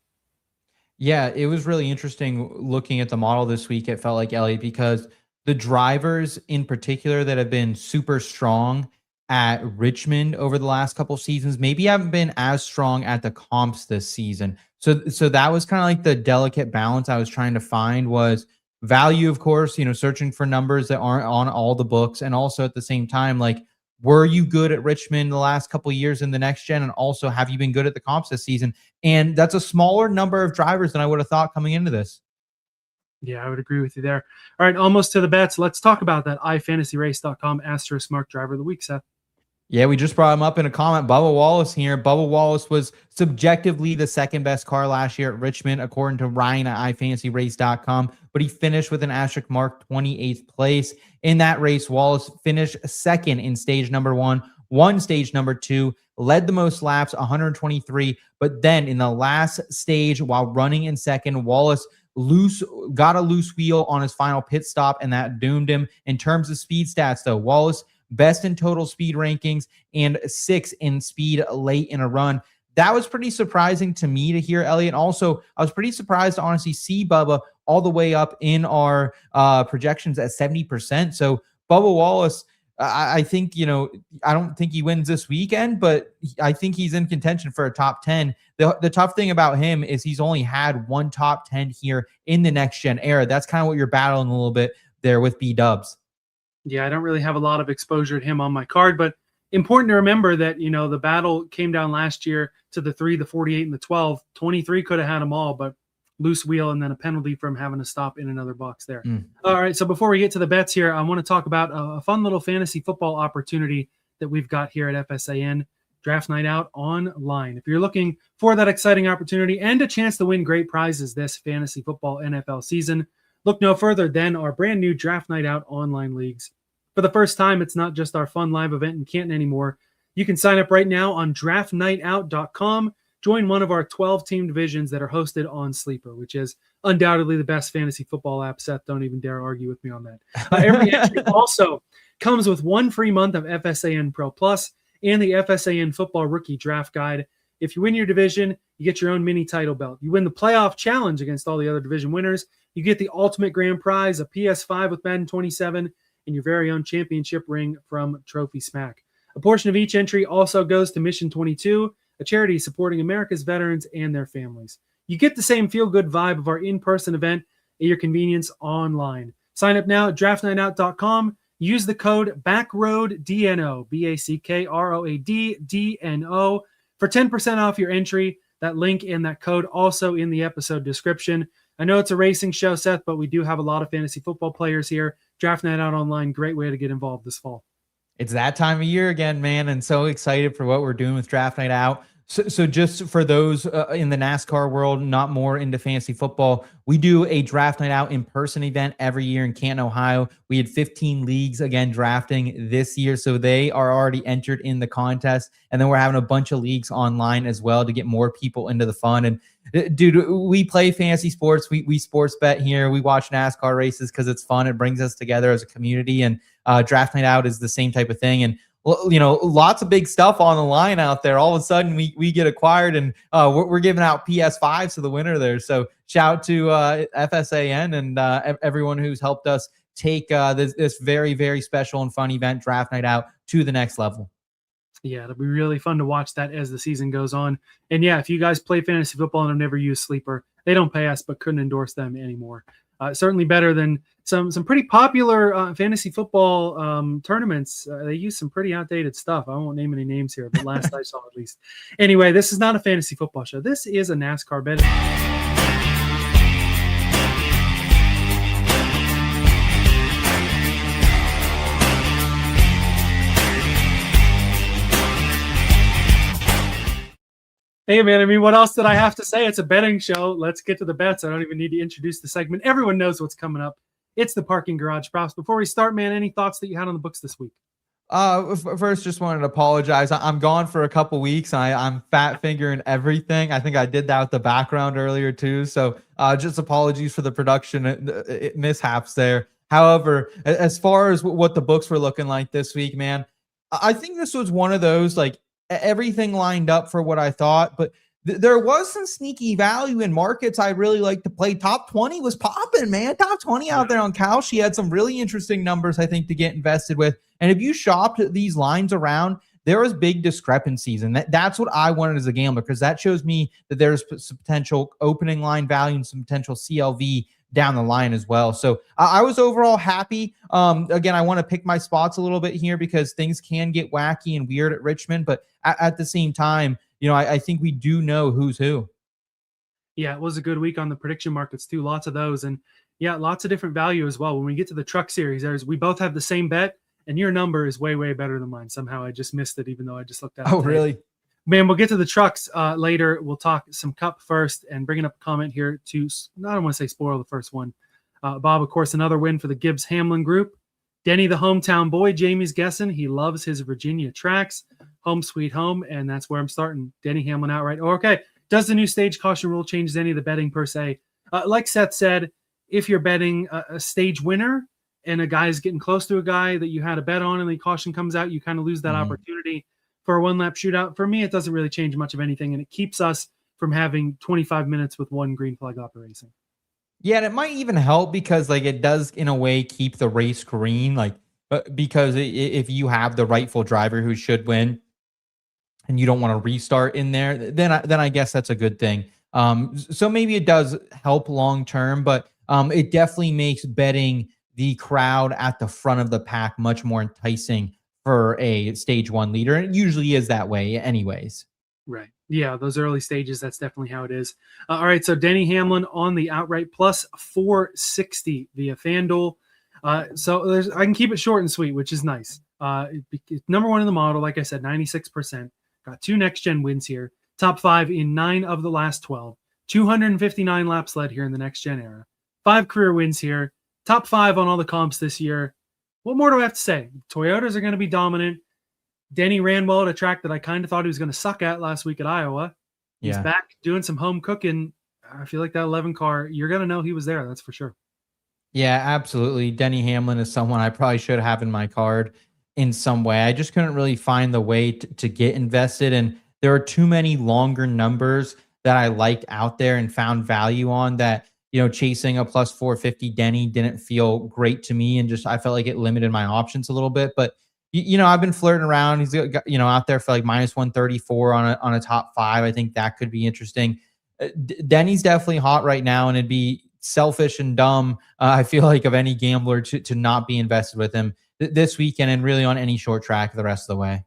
Yeah, it was really interesting looking at the model this week. It felt like Elliott because the drivers in particular that have been super strong at Richmond over the last couple seasons maybe haven't been as strong at the comps this season. So that was kind of like the delicate balance I was trying to find was value, of course, searching for numbers that aren't on all the books, and also at the same time, like, were you good at Richmond the last couple of years in the next gen, and also have you been good at the comps this season? And that's a smaller number of drivers than I would have thought coming into this. Yeah, I would agree with you there. All right, almost to the bets. Let's talk about that iFantasyRace.com asterisk mark driver of the week, Seth. Yeah, we just brought him up in a comment. Bubba Wallace here. Bubba Wallace was subjectively the second best car last year at Richmond, according to Ryan at iFantasyRace.com, but he finished with an asterisk mark 28th place. In that race, Wallace finished second in stage number one, won stage number two, led the most laps, 123, but then in the last stage, while running in second, Wallace got a loose wheel on his final pit stop, and that doomed him. In terms of speed stats, though, Wallace best in total speed rankings and 6th in speed late in a run. That was pretty surprising to me to hear, Elliot. Also, I was pretty surprised to honestly see Bubba all the way up in our projections at 70%. So Bubba Wallace, I think, I don't think he wins this weekend, but I think he's in contention for a top 10. The tough thing about him is he's only had one top 10 here in the next gen era. That's kind of what you're battling a little bit there with B-dubs. Yeah, I don't really have a lot of exposure to him on my card, but important to remember that, the battle came down last year to the 3, the 48, and the 12. 23 could have had them all, but loose wheel and then a penalty from having to stop in another box there. All right, so before we get to the bets here, I want to talk about a fun little fantasy football opportunity that we've got here at FSAN, Draft Night Out Online. If you're looking for that exciting opportunity and a chance to win great prizes this fantasy football NFL season, look no further than our brand new Draft Night Out Online leagues. For the first time, it's not just our fun live event in Canton anymore. You can sign up right now on draftnightout.com. Join one of our 12 team divisions that are hosted on Sleeper, which is undoubtedly the best fantasy football app. Seth, don't even dare argue with me on that. Every entry also comes with 1 free month of FSAN Pro Plus and the FSAN Football Rookie Draft Guide. If you win your division, you get your own mini title belt. You win the playoff challenge against all the other division winners. You get the ultimate grand prize, a PS5 with Madden 27, and your very own championship ring from Trophy Smack. A portion of each entry also goes to Mission 22, a charity supporting America's veterans and their families. You get the same feel-good vibe of our in-person event at your convenience online. Sign up now at draftnightout.com. Use the code BACKROADDNO, BACKROADDNO, for 10% off your entry. That link and that code also in the episode description. I know it's a racing show, Seth, but we do have a lot of fantasy football players here. Draft Night Out Online, great way to get involved this fall. It's that time of year again, man, and so excited for what we're doing with Draft Night Out. So just for those in the NASCAR world, not more into fantasy football, we do a Draft Night Out in-person event every year in Canton, Ohio. We had 15 leagues, again, drafting this year, so they are already entered in the contest. And then we're having a bunch of leagues online as well to get more people into the fun. And dude, we play fantasy sports. We sports bet here. We watch NASCAR races because it's fun. It brings us together as a community. And Draft Night Out is the same type of thing. And lots of big stuff on the line out there. All of a sudden, we get acquired, and we're giving out PS5s to the winner there. So shout out to FSAN and everyone who's helped us take this very, very special and fun event, Draft Night Out, to the next level. Yeah, it'll be really fun to watch that as the season goes on. And yeah, if you guys play fantasy football and have never used Sleeper, they don't pay us, but couldn't endorse them anymore. Certainly better than some pretty popular fantasy football tournaments. They use some pretty outdated stuff. I won't name any names here, but last I saw at least. Anyway, this is not a fantasy football show. This is a NASCAR betting. Hey, man, I mean, what else did I have to say? It's a betting show. Let's get to the bets. I don't even need to introduce the segment. Everyone knows what's coming up. It's the Parking Garage Props. Before we start, man, any thoughts that you had on the books this week? First, just wanted to apologize. I'm gone for a couple weeks. I'm fat fingering everything. I think I did that with the background earlier too. So just apologies for the production mishaps there. However, as far as what the books were looking like this week, man, I think this was one of those, like, everything lined up for what I thought, but there was some sneaky value in markets I really like to play. Top 20 was popping, man. Top 20 out there on Kalshi had some really interesting numbers, I think, to get invested with. And if you shopped these lines around, there was big discrepancies. And that's what I wanted as a gambler, because that shows me that there's some potential opening line value and some potential CLV down the line as well. So I was overall happy. Again, I want to pick my spots a little bit here because things can get wacky and weird at Richmond. But at the same time, I think we do know who's who. Yeah, it was a good week on the prediction markets too. Lots of those. And yeah, lots of different value as well. When we get to the truck series, we both have the same bet, and your number is way, way better than mine. Somehow I just missed it, even though I just looked at it. Oh, really? Man, we'll get to the trucks later. We'll talk some Cup first, and bringing up a comment here to, I don't want to say spoil the first one. Bob, of course, another win for the Gibbs Hamlin group. Denny, the hometown boy, Jamie's guessing. He loves his Virginia tracks. Home sweet home, and that's where I'm starting. Denny Hamlin outright. Okay. Does the new stage caution rule change any of the betting per se? Like Seth said, if you're betting a stage winner and a guy's getting close to a guy that you had a bet on and the caution comes out, you kind of lose that opportunity for a one-lap shootout. For me, it doesn't really change much of anything, and it keeps us from having 25 minutes with one green flag operating. Yeah, and it might even help because it does in a way keep the race green, because if you have the rightful driver who should win and you don't want to restart in there, then I guess that's a good thing. So maybe it does help long term, but it definitely makes betting the crowd at the front of the pack much more enticing for a stage one leader. And it usually is that way anyways. Right. Yeah, those early stages, that's definitely how it is. All right, so Denny Hamlin on the outright plus 460 via FanDuel. So I can keep it short and sweet, which is nice. Number one in the model, like I said, 96%. Got 2 next-gen wins here. Top 5 in 9 of the last 12. 259 laps led here in the next-gen era. 5 career wins here. Top 5 on all the comps this year. What more do I have to say? Toyotas are going to be dominant. Denny ran well at a track that I kind of thought he was going to suck at last week at Iowa. He's back doing some home cooking. I feel like that 11 car, you're going to know he was there. That's for sure. Yeah, absolutely. Denny Hamlin is someone I probably should have in my card in some way. I just couldn't really find the way to get invested. And there are too many longer numbers that I liked out there and found value on that, chasing a plus 450 Denny didn't feel great to me. And I felt like it limited my options a little bit. But, I've been flirting around. He's out there for minus 134 on a top 5. I think that could be interesting. Denny's definitely hot right now, and it'd be selfish and dumb, I feel like, of any gambler to not be invested with him this weekend and really on any short track the rest of the way.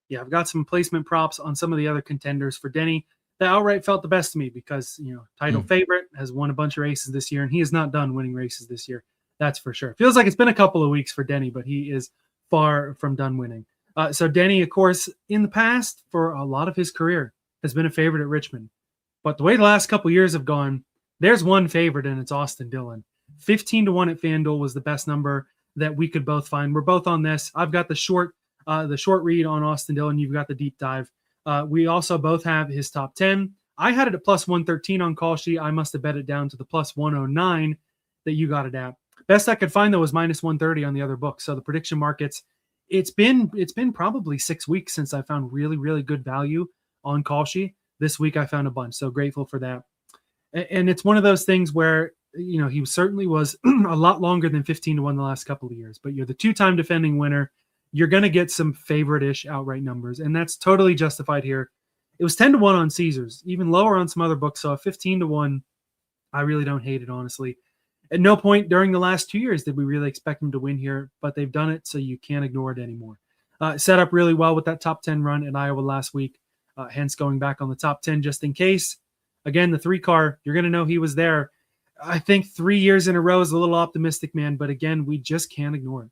Yeah, I've got some placement props on some of the other contenders for Denny. That outright felt the best to me because, title favorite, has won a bunch of races this year, and he is not done winning races this year. That's for sure. Feels like it's been a couple of weeks for Denny, but he is far from done winning. So Denny, of course, in the past, for a lot of his career, has been a favorite at Richmond. But the way the last couple of years have gone, there's one favorite, and it's Austin Dillon. 15-1 at FanDuel was the best number that we could both find. We're both on this. I've got the short read on Austin Dillon. You've got the deep dive. We also both have his top 10. I had it at plus 113 on Kalshi. I must have bet it down to the plus 109 that you got it at. Best I could find, though, was minus 130 on the other book. So the prediction markets, it's been probably 6 weeks since I found really, really good value on Kalshi. This week I found a bunch. So grateful for that. And it's one of those things where, he certainly was a lot longer than 15-1 the last couple of years. But you're the 2-time defending winner. You're going to get some favorite-ish outright numbers. And that's totally justified here. It was 10-1 on Caesars, even lower on some other books. So 15-1, I really don't hate it, honestly. At no point during the last 2 years did we really expect them to win here, but they've done it, so you can't ignore it anymore. Set up really well with that top 10 run in Iowa last week, hence going back on the top 10 just in case. Again, the 3-car, you're going to know he was there. I think 3 years in a row is a little optimistic, man, but again, we just can't ignore it.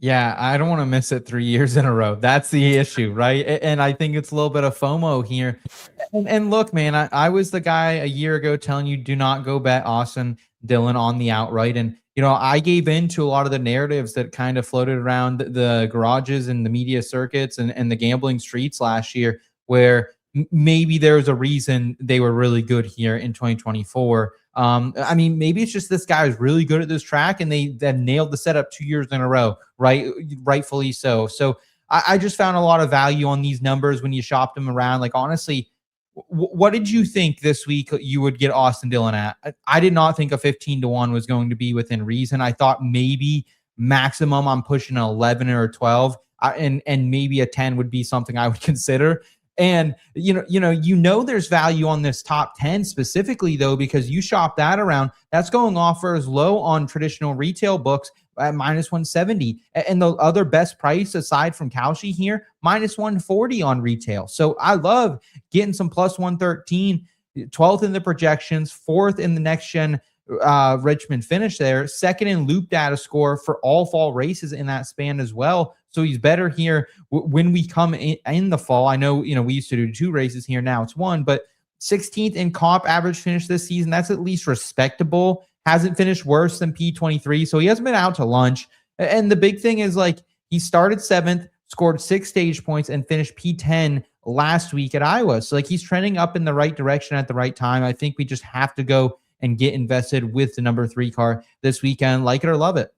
Yeah, I don't want to miss it 3 years in a row. That's the issue, right? And I think it's a little bit of FOMO here. And look, man, I was the guy a year ago telling you do not go bet Austin Dillon on the outright. And, I gave in to a lot of the narratives that kind of floated around the garages and the media circuits and the gambling streets last year, where maybe there's a reason they were really good here in 2024. Maybe it's just this guy is really good at this track and they then nailed the setup 2 years in a row, right? Rightfully so. So I just found a lot of value on these numbers when you shop them around. Honestly, what did you think this week you would get Austin Dillon at? I did not think a 15-1 was going to be within reason. I thought maybe maximum I'm pushing an 11 or a 12, and maybe a 10 would be something I would consider. And there's value on this top 10 specifically, though, because you shop that around. That's going offers low on traditional retail books at -170. And the other best price aside from Kalshi here, -140 on retail. So I love getting some +113, 12th in the projections, 4th in the next gen Richmond finish there, 2nd in loop data score for all fall races in that span as well. So he's better here when we come in the fall. I know, we used to do 2 races here. Now it's 1, but 16th in comp average finish this season. That's at least respectable. Hasn't finished worse than P23. So he hasn't been out to lunch. And the big thing is, like, he started 7th, scored 6 stage points, and finished P10 last week at Iowa. So, like, he's trending up in the right direction at the right time. I think we just have to go and get invested with the number 3 car this weekend. Like it or love it.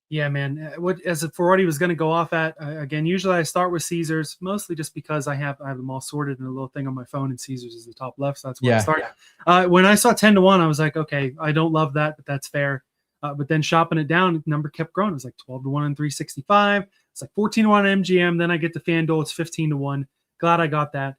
Yeah, man. As for what he was going to go off at, again, usually I start with Caesars, mostly just because I have them all sorted in a little thing on my phone, and Caesars is the top left, so that's where I start. When I saw 10-1, I was like, okay, I don't love that, but that's fair. But then shopping it down, the number kept growing. It was like 12-1 on 365. It's like 14-1 on MGM. Then I get to FanDuel. It's 15-1. Glad I got that.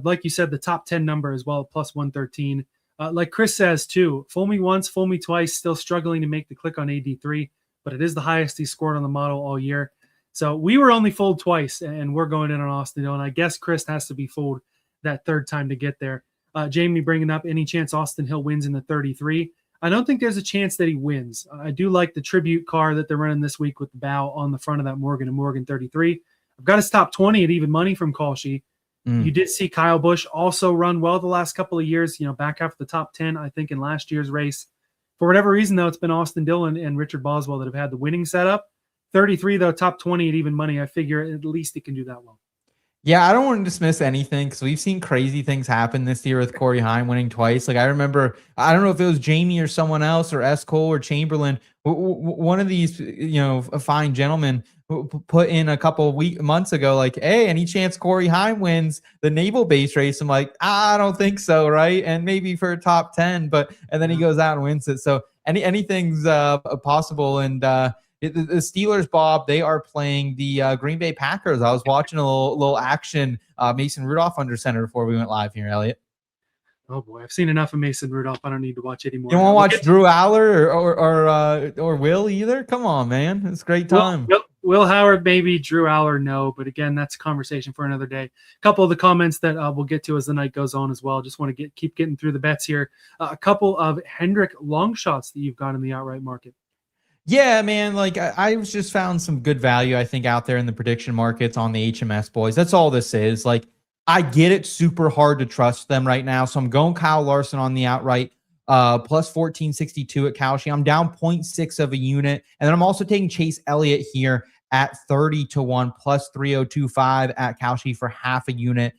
Like you said, the top 10 number as well, +113. Like Chris says, too, fool me once, fool me twice, still struggling to make the click on AD3. But it is the highest he scored on the model all year. So we were only fooled twice, and we're going in on Austin Dillon. I guess Chris has to be fooled that third time to get there. Jamie bringing up any chance Austin Hill wins in the 33. I don't think there's a chance that he wins. I do like the tribute car that they're running this week with the bow on the front of that Morgan & Morgan 33. I've got his top 20 at even money from Kalshi. You did see Kyle Busch also run well the last couple of years, back half of the top 10, I think, in last year's race. For whatever reason, though, it's been Austin Dillon and Richard Boswell that have had the winning setup. 33, though, top 20 at even money. I figure at least he can do that well. Yeah, I don't want to dismiss anything because we've seen crazy things happen this year with Corey Heim winning twice. Like, I remember, I don't know if it was Jamie or someone else or S. Cole or Chamberlain, one of these, fine gentlemen put in a couple of months ago, like, hey, any chance Corey Heim wins the naval base race? I'm like, I don't think so, right? And maybe for a top 10, and then he goes out and wins it. So anything's possible. And the Steelers, Bob, they are playing the Green Bay Packers. I was watching a little action, Mason Rudolph under center before we went live here, Elliot. Oh boy, I've seen enough of Mason Rudolph. I don't need to watch anymore. You don't want to watch Drew Aller or Will either? Come on, man. It's a great time. Will Howard, maybe. Drew Aller, no. But again, that's a conversation for another day. A couple of the comments that we'll get to as the night goes on as well. Just want to keep getting through the bets here. A couple of Hendrick long shots that you've got in the outright market. Yeah, man. Like, I just found some good value, I think, out there in the prediction markets on the HMS boys. That's all this is. Like, I get it super hard to trust them right now. So I'm going Kyle Larson on the outright, plus 1462 at Kalshi. I'm down 0.6 of a unit. And then I'm also taking Chase Elliott here at 30-1, plus 3025 at Kalshi for half a unit.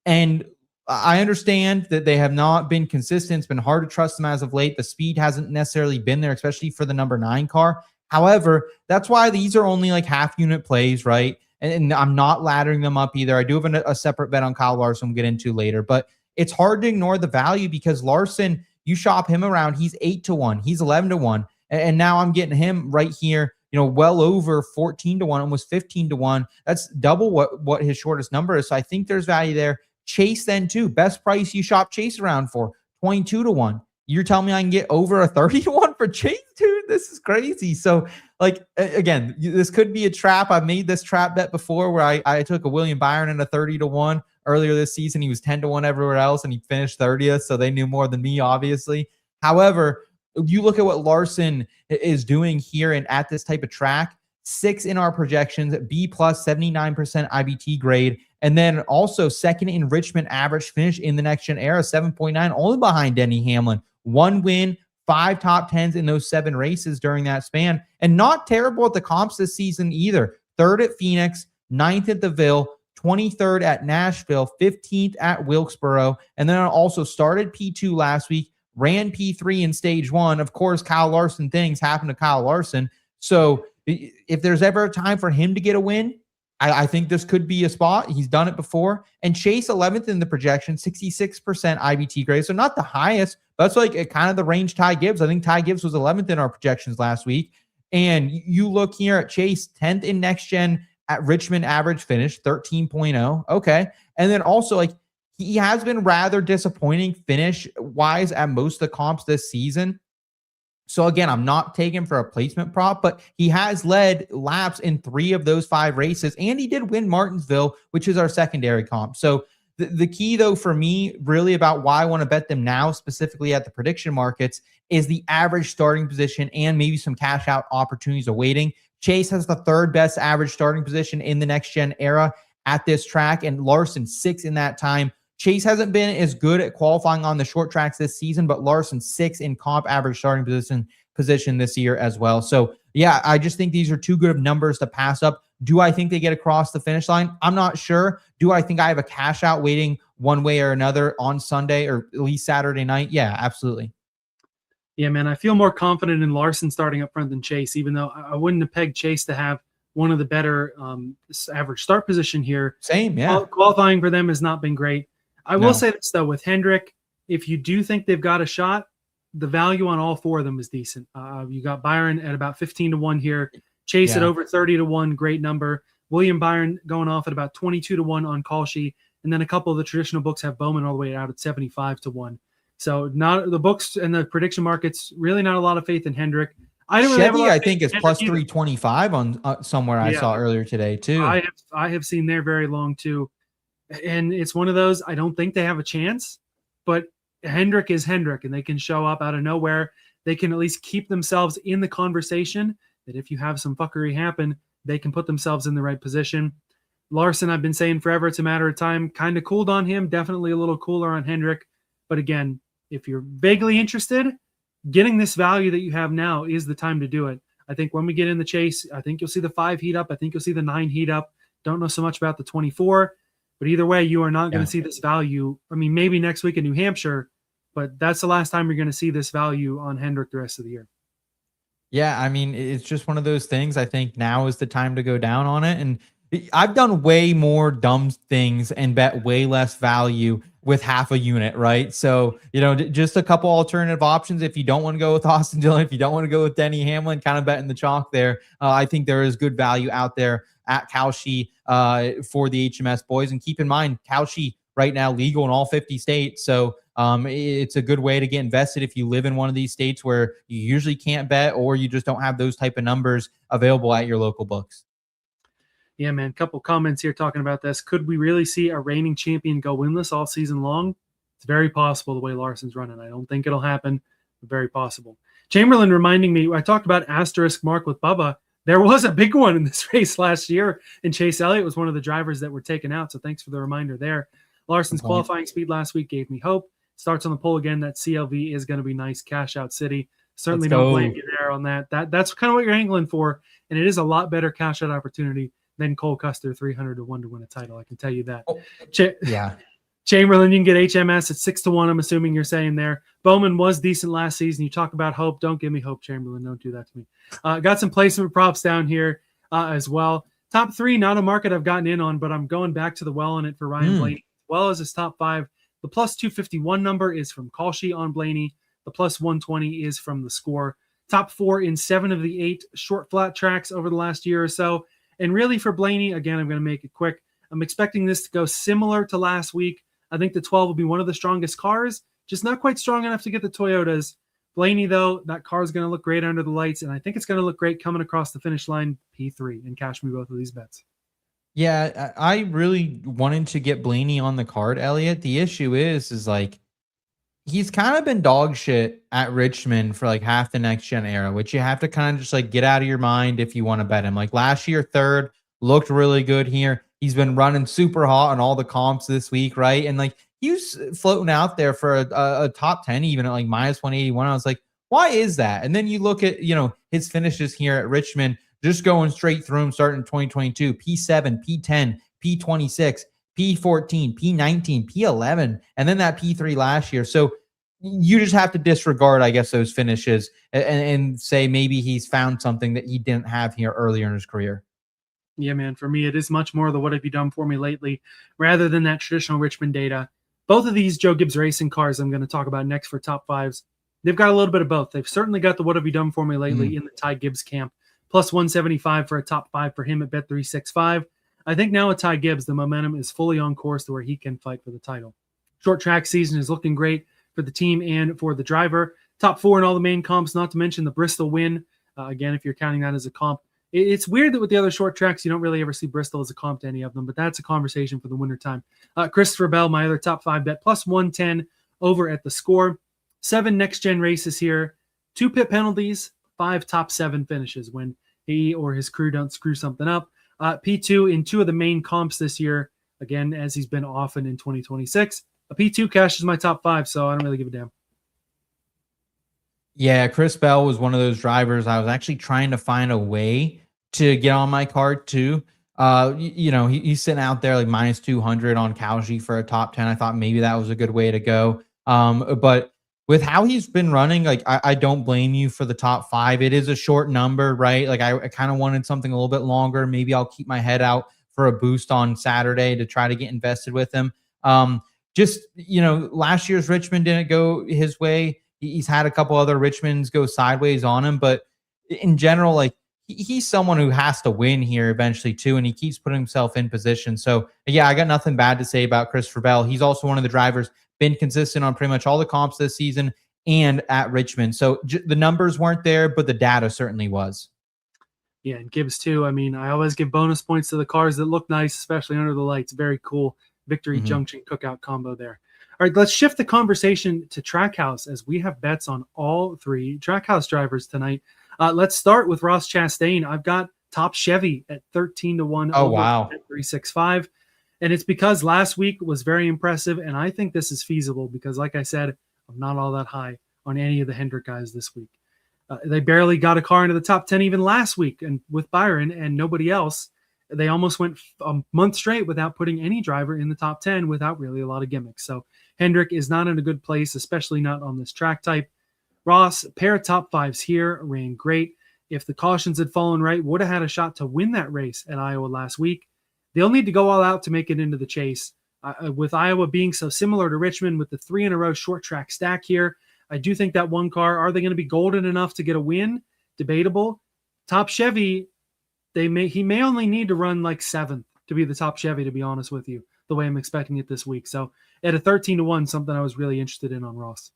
And I understand that they have not been consistent. It's been hard to trust them as of late. The speed hasn't necessarily been there, especially for the number 9 car. However, that's why these are only like half unit plays, right? And I'm not laddering them up either. I do have a separate bet on Kyle Larson we'll get into later, but it's hard to ignore the value because Larson, you shop him around, he's 8-1, he's 11-1. And now I'm getting him right here, well over 14-1, almost 15-1. That's double what his shortest number is. So I think there's value there. Chase then too. Best price you shop Chase around for, 22-1. You're telling me I can get over a 30-1 for Chase, dude? This is crazy. So, like, again, this could be a trap. I've made this trap bet before where I took a William Byron in a 30-1 earlier this season. He was 10-1 everywhere else, and he finished 30th, so they knew more than me, obviously. However, you look at what Larson is doing here and at this type of track, 6 in our projections, B+, 79% IBT grade, and then also second in Richmond average finish in the next gen era, 7.9, only behind Denny Hamlin. 1 win, 5 top 10s in those 7 races during that span, and not terrible at the comps this season either. 3rd at Phoenix, 9th at DeVille, 23rd at Nashville, 15th at Wilkesboro, and then also started P2 last week, ran P3 in stage 1. Of course, Kyle Larson things happen to Kyle Larson. So if there's ever a time for him to get a win, I think this could be a spot. He's done it before. And Chase 11th in the projection, 66% IBT grade. So not the highest, but that's like kind of the range Ty Gibbs. I think Ty Gibbs was 11th in our projections last week. And you look here at Chase, 10th in next gen at Richmond average finish, 13.0. Okay. And then also like he has been rather disappointing finish wise at most of the comps this season. So again, I'm not taking for a placement prop, but he has led laps in 3 of those 5 races, and he did win Martinsville, which is our secondary comp. So the key, though, for me, really about why I want to bet them now, specifically at the prediction markets, is the average starting position and maybe some cash out opportunities awaiting. Chase has the 3rd best average starting position in the next gen era at this track, and Larson 6th in that time. Chase hasn't been as good at qualifying on the short tracks this season, but Larson 6th in comp average starting position this year as well. So yeah, I just think these are too good of numbers to pass up. Do I think they get across the finish line? I'm not sure. Do I think I have a cash out waiting one way or another on Sunday or at least Saturday night? Yeah, absolutely. Yeah, man, I feel more confident in Larson starting up front than Chase, even though I wouldn't have pegged Chase to have one of the better average start position here. Same, yeah. Qualifying for them has not been great. I will say this, though, with Hendrick, if you do think they've got a shot, the value on all 4 of them is decent. You got Byron at about 15-1 here. Chase at over 30-1, great number. William Byron going off at about 22-1 on Kalshi. And then a couple of the traditional books have Bowman all the way out at 75-1. So not the books and the prediction markets, really not a lot of faith in Hendrick. I don't really have a lot of faith think is plus 325 on somewhere I saw earlier today, too. I have seen there very long, too. And it's one of those, I don't think they have a chance, but Hendrick is Hendrick, and they can show up out of nowhere. They can at least keep themselves in the conversation that if you have some fuckery happen, they can put themselves in the right position. Larson, I've been saying forever, it's a matter of time. Kind of cooled on him, definitely a little cooler on Hendrick. But again, if you're vaguely interested, getting this value that you have now is the time to do it. I think when we get in the chase, I think you'll see the 5 heat up. I think you'll see the 9 heat up. Don't know so much about the 24. But either way, you are not going to see this value. I mean, maybe next week in New Hampshire, but that's the last time you're going to see this value on Hendrick the rest of the year. Yeah, I mean, it's just one of those things. I think now is the time to go down on it. And I've done way more dumb things and bet way less value with half a unit, right? So, just a couple alternative options. If you don't want to go with Austin Dillon, if you don't want to go with Denny, Hamlin, kind of betting the chalk there. I think there is good value out there at Kalshi for the HMS boys. And keep in mind, Kalshi right now legal in all 50 states. So it's a good way to get invested if you live in one of these states where you usually can't bet or you just don't have those type of numbers available at your local books. Yeah, man. Couple comments here talking about this. Could we really see a reigning champion go winless all season long? It's very possible the way Larson's running. I don't think it'll happen, but very possible. Chamberlain reminding me, I talked about asterisk mark with Bubba. There was a big one in this race last year, and Chase Elliott was one of the drivers that were taken out, so thanks for the reminder there. Larson's qualifying speed last week gave me hope. Starts on the pole again. That CLV is going to be nice. Cash out city. Certainly don't blame you there on that. That's kind of what you're angling for, and it is a lot better cash out opportunity than Cole Custer 300-1 to win a title. I can tell you that. Yeah. Chamberlain, you can get HMS at 6-1. I'm assuming you're saying there. Bowman was decent last season. You talk about hope. Don't give me hope, Chamberlain. Don't do that to me. Got some placement props down here as well. Top 3, not a market I've gotten in on, but I'm going back to the well on it for Ryan Blaney, as well as his top 5. The plus 251 number is from Kalshi on Blaney. The plus 120 is from theScore. Top 4 in 7 of the 8 short flat tracks over the last year or so. And really for Blaney, again, I'm going to make it quick. I'm expecting this to go similar to last week. I think the 12 will be one of the strongest cars, just not quite strong enough to get the Toyotas. Blaney, though, that car is going to look great under the lights, and I think it's going to look great coming across the finish line, P3, and cash me both of these bets. Yeah, I really wanted to get Blaney on the card, Elliot. The issue is like, he's kind of been dog shit at Richmond for like half the next gen era, which you have to kind of just like get out of your mind if you want to bet him. Like last year, 3rd, looked really good here. He's been running super hot on all the comps this week, right? And like he was floating out there for a top 10, even at like minus 181. I was like, why is that? And then you look at, his finishes here at Richmond, just going straight through him starting in 2022, P7, P10, P26, P14, P19, P11, and then that P3 last year. So you just have to disregard, I guess, those finishes and say maybe he's found something that he didn't have here earlier in his career. Yeah, man. For me, it is much more the what have you done for me lately rather than that traditional Richmond data. Both of these Joe Gibbs racing cars I'm going to talk about next for top fives, they've got a little bit of both. They've certainly got the what have you done for me lately in the Ty Gibbs camp, plus 175 for a top five for him at Bet365. I think now with Ty Gibbs, the momentum is fully on course to where he can fight for the title. Short track season is looking great for the team and for the driver. Top four in all the main comps, not to mention the Bristol win. Again, if you're counting that as a comp. It's weird that with the other short tracks, you don't really ever see Bristol as a comp to any of them, but that's a conversation for the wintertime. Christopher Bell, my other top five bet, plus 110 over at theScore. 7 next-gen races here, 2 pit penalties, 5 top 7 finishes when he or his crew don't screw something up. P2 in 2 of the main comps this year, again, as he's been often in 2026. A P2 cash is my top 5, so I don't really give a damn. Yeah, Chris Bell was one of those drivers. I was actually trying to find a way to get on my card too. He's sitting out there like minus 200 on Kalshi for a top 10. I thought maybe that was a good way to go. But with how he's been running, like I don't blame you for the top 5. It is a short number, right? Like I kind of wanted something a little bit longer. Maybe I'll keep my head out for a boost on Saturday to try to get invested with him. Last year's Richmond didn't go his way. He's had a couple other Richmonds go sideways on him, but in general, like he's someone who has to win here eventually too, and he keeps putting himself in position. So yeah, I got nothing bad to say about Christopher Bell. He's also one of the drivers been consistent on pretty much all the comps this season and at Richmond. So the numbers weren't there, but the data certainly was. Yeah, and Gibbs too. I mean, I always give bonus points to the cars that look nice, especially under the lights. Very cool victory junction cookout combo there. All right, let's shift the conversation to Trackhouse as we have bets on all 3 Trackhouse drivers tonight. Let's start with Ross Chastain. I've got Top Chevy at 13-1. Oh, wow. 365. And it's because last week was very impressive, and I think this is feasible because, like I said, I'm not all that high on any of the Hendrick guys this week. They barely got a car into the top 10 even last week, and with Byron and nobody else, they almost went a month straight without putting any driver in the top 10 without really a lot of gimmicks. So Hendrick is not in a good place, especially not on this track type. Ross, pair of top 5s here, ran great. If the cautions had fallen right, would have had a shot to win that race at Iowa last week. They'll need to go all out to make it into the chase. With Iowa being so similar to Richmond with the 3-in-a-row short track stack here, I do think that one car, are they going to be golden enough to get a win? Debatable. Top Chevy, he may only need to run like 7th to be the top Chevy, to be honest with you, the way I'm expecting it this week. So at a 13-1, something I was really interested in on Ross.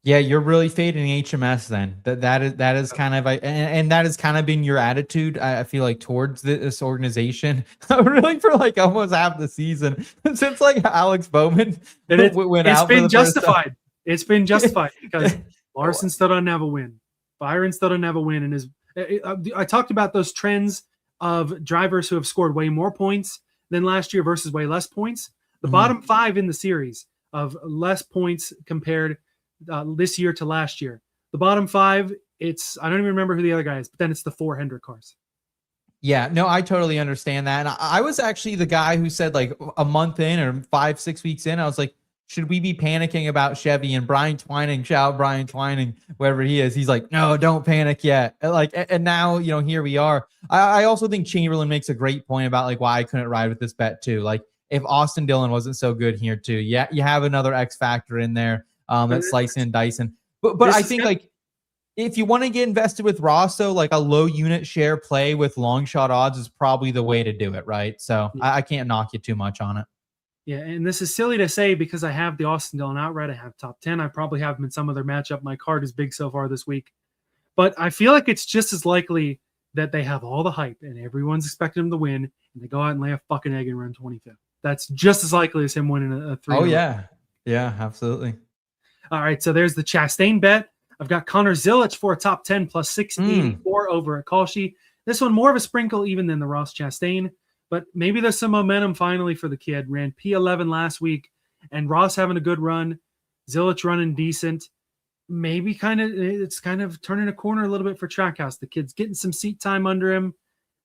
Yeah, you're really fading HMS then. That is kind of and that has kind of been your attitude. I feel like towards this organization, really for like almost half the season since like Alex Bowman went out. It's been justified. It's been justified because Larson still doesn't have a win. Byron still doesn't have a win, and I talked about those trends of drivers who have scored way more points than last year versus way less points. The bottom 5 in the series of less points compared this year to last year. The bottom 5, I don't even remember who the other guy is, but then it's the 4 Hendrick cars. Yeah, no, I totally understand that. And I was actually the guy who said like a month in or 5-6 weeks in, I was like, should we be panicking about Chevy? And Brian Twining, shout out Brian Twining, wherever he is. He's like, no, don't panic yet. And now, here we are. I also think Chamberlain makes a great point about like why I couldn't ride with this bet too. Like if Austin Dillon wasn't so good here too, yeah, you have another X factor in there. That's slicing and dicing. But I think like if you want to get invested with Ross, though, like a low unit share play with long shot odds is probably the way to do it, right? So I can't knock you too much on it. Yeah, and this is silly to say because I have the Austin Dillon outright. I have top 10. I probably have him in some other matchup. My card is big so far this week. But I feel like it's just as likely that they have all the hype and everyone's expecting him to win, and they go out and lay a fucking egg and run 25th. That's just as likely as him winning a 3. Oh, yeah. Yeah, absolutely. All right, so there's the Chastain bet. I've got Connor Zilisch for a top 10 plus 684 over at Kalshi. This one more of a sprinkle even than the Ross Chastain, but maybe there's some momentum finally for the kid. Ran P11 last week, and Ross having a good run. Zilisch running decent. Maybe it's kind of turning a corner a little bit for Trackhouse. The kid's getting some seat time under him.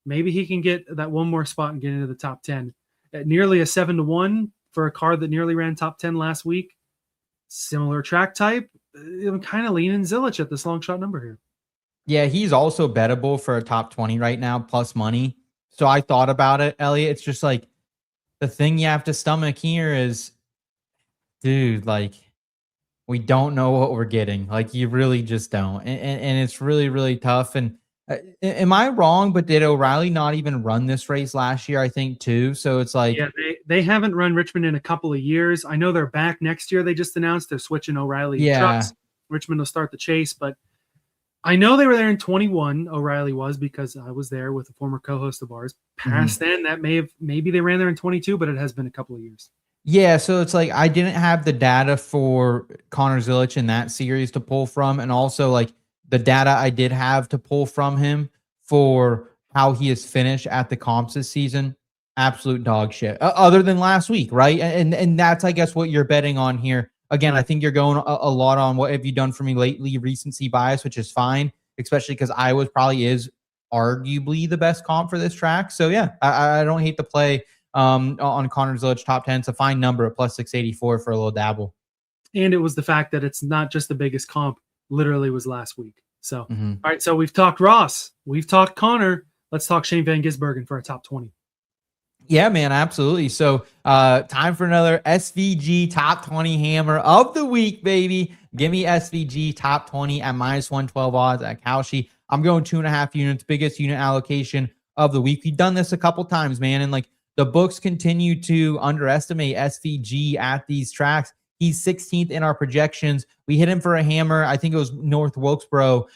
Maybe he can get that one more spot and get into the top 10. At nearly a 7-1 for a car that nearly ran top 10 last week. Similar track type. I'm kind of leaning Zilisch at this long shot number here. Yeah, he's also bettable for a top 20 right now, plus money. So I thought about it, Elliot. It's just like the thing you have to stomach here is, dude, like we don't know what we're getting. Like you really just don't. And it's really, really tough. And am I wrong? But did O'Reilly not even run this race last year? I think too. So it's like, yeah, they haven't run Richmond in a couple of years. I know they're back next year. They just announced they're switching O'Reilly trucks. Richmond will start the chase, but I know they were there in 21. O'Reilly was, because I was there with a former co-host of ours. Past then, that maybe they ran there in 22, but it has been a couple of years. Yeah, so it's like I didn't have the data for Connor Zilisch in that series to pull from, and also like the data I did have to pull from him for how he has finished at the comps this season. Absolute dog shit. Other than last week, right? And that's I guess what you're betting on here. Again, I think you're going a lot on what have you done for me lately, recency bias, which is fine, especially because Iowa probably is arguably the best comp for this track. So yeah, I don't hate the play on Connor Zilisch top 10. It's a fine number at plus 684 for a little dabble. And it was the fact that it's not just the biggest comp, literally was last week. So, all right. So we've talked Ross, we've talked Connor. Let's talk Shane Van Gisbergen for a top 20. Yeah, man, absolutely. So time for another SVG top 20 hammer of the week, baby. Give me SVG top 20 at minus 112 odds at Kalshi. I'm going 2.5 units, biggest unit allocation of the week. We've done this a couple times, man. And like the books continue to underestimate SVG at these tracks. He's 16th in our projections. We hit him for a hammer. I think it was North Wilkesboro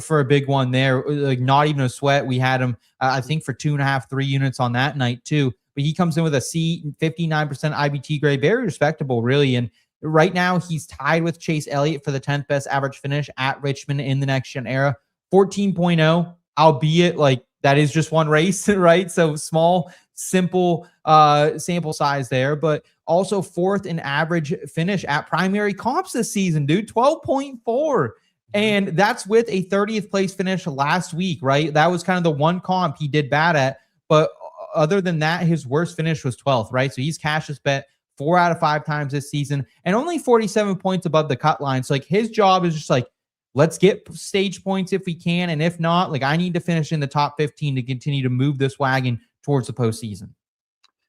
for a big one there. Like not even a sweat. We had him, I think, for 2.5, 3 units on that night too. But he comes in with a C, 59% IBT grade, very respectable, really. And right now he's tied with Chase Elliott for the 10th best average finish at Richmond in the next gen era. 14.0, albeit like that is just one race, right? So small, simple sample size there, but also 4th in average finish at primary comps this season, dude. 12.4. And that's with a 30th place finish last week, right? That was kind of the one comp he did bad at. But other than that, his worst finish was 12th, right? So he's cashed his bet 4 out of 5 times this season and only 47 points above the cut line. So like his job is just like, let's get stage points if we can. And if not, like I need to finish in the top 15 to continue to move this wagon towards the postseason.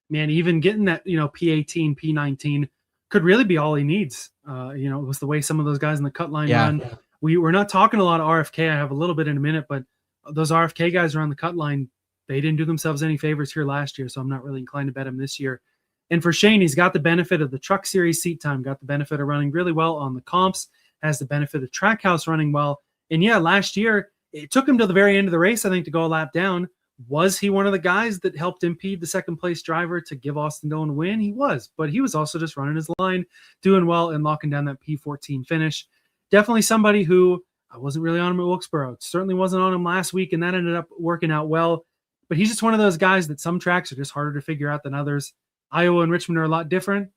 Man, even getting that, P18, P19 could really be all he needs. It was the way some of those guys in the cut line run. We're not talking a lot of RFK. I have a little bit in a minute, but those RFK guys around the cut line, they didn't do themselves any favors here last year. So I'm not really inclined to bet him this year. And for Shane, he's got the benefit of the Truck Series seat time, got the benefit of running really well on the comps, has the benefit of Trackhouse running well. And yeah, last year, it took him to the very end of the race, I think, to go a lap down. Was he one of the guys that helped impede the second place driver to give Austin Dillon a win? He was, but he was also just running his line, doing well and locking down that P14 finish. Definitely somebody who I wasn't really on him at Wilkesboro. Certainly wasn't on him last week, and that ended up working out well. But he's just one of those guys that some tracks are just harder to figure out than others. Iowa and Richmond are a lot different.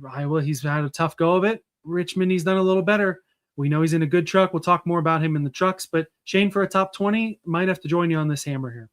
Iowa, he's had a tough go of it. Richmond, he's done a little better. We know he's in a good truck. We'll talk more about him in the trucks. But Shane, for a top 20, might have to join you on this hammer here.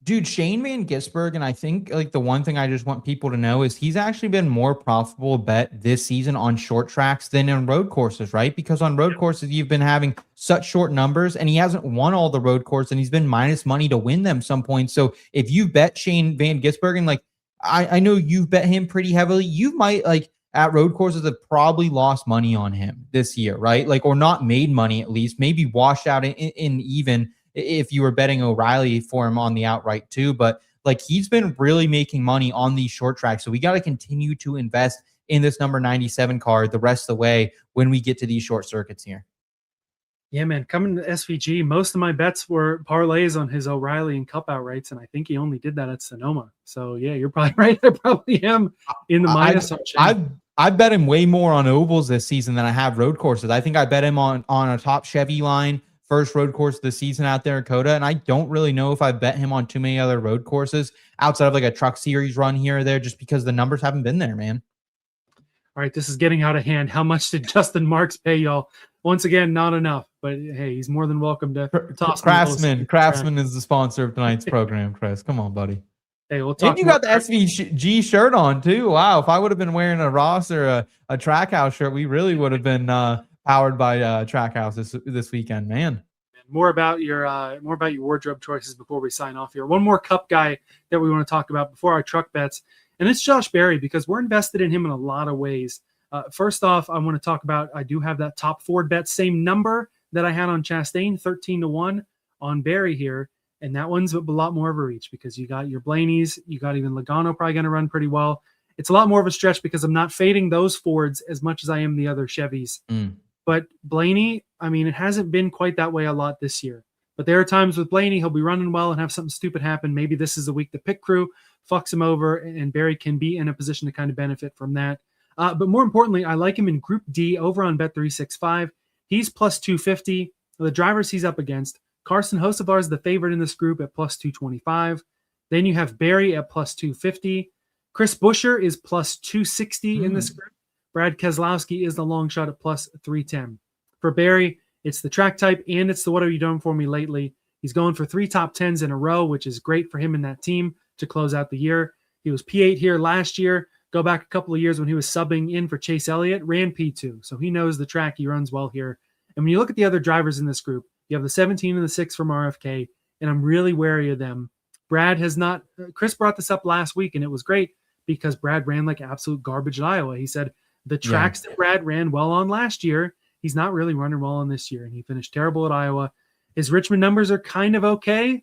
Dude, Shane Van Gisbergen, I think like the one thing I just want people to know is he's actually been more profitable bet this season on short tracks than in road courses, right? Because on road courses, you've been having such short numbers and he hasn't won all the road courses and he's been minus money to win them some points. So if you bet Shane Van Gisbergen, like I know you've bet him pretty heavily, you might like at road courses have probably lost money on him this year, right? Like, or not made money at least, maybe washed out in even if you were betting O'Reilly for him on the outright too. But like he's been really making money on these short tracks. So we got to continue to invest in this number 97 card the rest of the way when we get to these short circuits here. Yeah, man, coming to SVG, most of my bets were parlays on his O'Reilly and Cup outrights, and I think he only did that at Sonoma. So yeah, you're probably right. I probably am in the minus. I've bet him way more on ovals this season than I have road courses. I think I bet him on a top Chevy line, first road course of the season out there in Coda. And I don't really know if I bet him on too many other road courses outside of like a truck series run here or there, just because the numbers haven't been there, man. All right, this is getting out of hand. How much did Justin Marks pay y'all? Once again, not enough, but hey, he's more than welcome to toss. Craftsman is the sponsor of tonight's program, Chris. Come on, buddy. Hey, we'll talk. And you got the SVG shirt on too. Wow, if I would have been wearing a Ross or a Trackhouse shirt, we really would have been powered by Trackhouse this weekend, man. More about your wardrobe choices before we sign off here. One more Cup guy that we want to talk about before our truck bets, and it's Josh Berry, because we're invested in him in a lot of ways. First off, I want to talk about, I do have that top Ford bet, same number that I had on Chastain, 13-1 on Berry here. And that one's a lot more of a reach because you got your Blaney's, you got even Logano probably going to run pretty well. It's a lot more of a stretch because I'm not fading those Fords as much as I am the other Chevys. But Blaney, I mean, it hasn't been quite that way a lot this year. But there are times with Blaney, he'll be running well and have something stupid happen. Maybe this is the week the pit crew fucks him over, and Berry can be in a position to kind of benefit from that. But more importantly, I like him in Group D over on Bet365. He's plus 250. The drivers he's up against, Carson Hocevar is the favorite in this group at plus 225. Then you have Berry at plus 250. Chris Buescher is plus 260 in this group. Brad Keselowski is the long shot at plus 310. For Berry, it's the track type and it's the what have you done for me lately. He's going for 3 top 10s in a row, which is great for him and that team to close out the year. He was P8 here last year. Go back a couple of years when he was subbing in for Chase Elliott, ran P2. So he knows the track. He runs well here. And when you look at the other drivers in this group, you have the 17 and the 6 from RFK, and I'm really wary of them. Brad has not – Chris brought this up last week, and it was great because Brad ran like absolute garbage at Iowa. He said the tracks that Brad ran well on last year, he's not really running well on this year, and he finished terrible at Iowa. His Richmond numbers are kind of okay,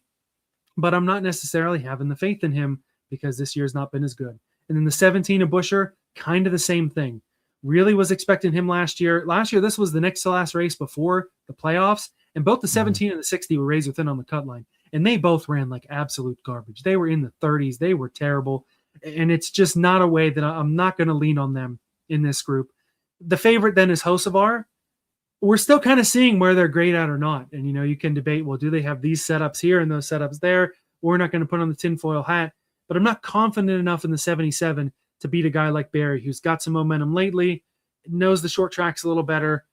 but I'm not necessarily having the faith in him because this year's not been as good. And then the 17 of Buescher, kind of the same thing. Really was expecting him last year. Last year, this was the next to last race before the playoffs, and both the 17 and the 60 were razor thin on the cut line, and they both ran like absolute garbage. They were in the 30s. They were terrible, and it's just not a way that I'm not going to lean on them in this group. The favorite then is Hocevar. We're still kind of seeing where they're great at or not, and you can debate, well, do they have these setups here and those setups there? We're not going to put on the tinfoil hat. But I'm not confident enough in the 77 to beat a guy like Berry, who's got some momentum lately, knows the short tracks a little better.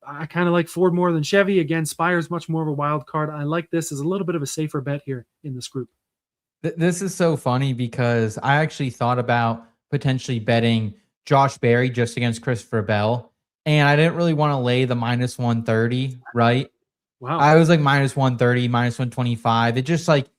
I kind of like Ford more than Chevy. Again, Spire's much more of a wild card. I like this as a little bit of a safer bet here in this group. This is so funny because I actually thought about potentially betting Josh Berry just against Christopher Bell, and I didn't really want to lay the minus 130, right? Wow. I was like minus 130, minus 125. It just like,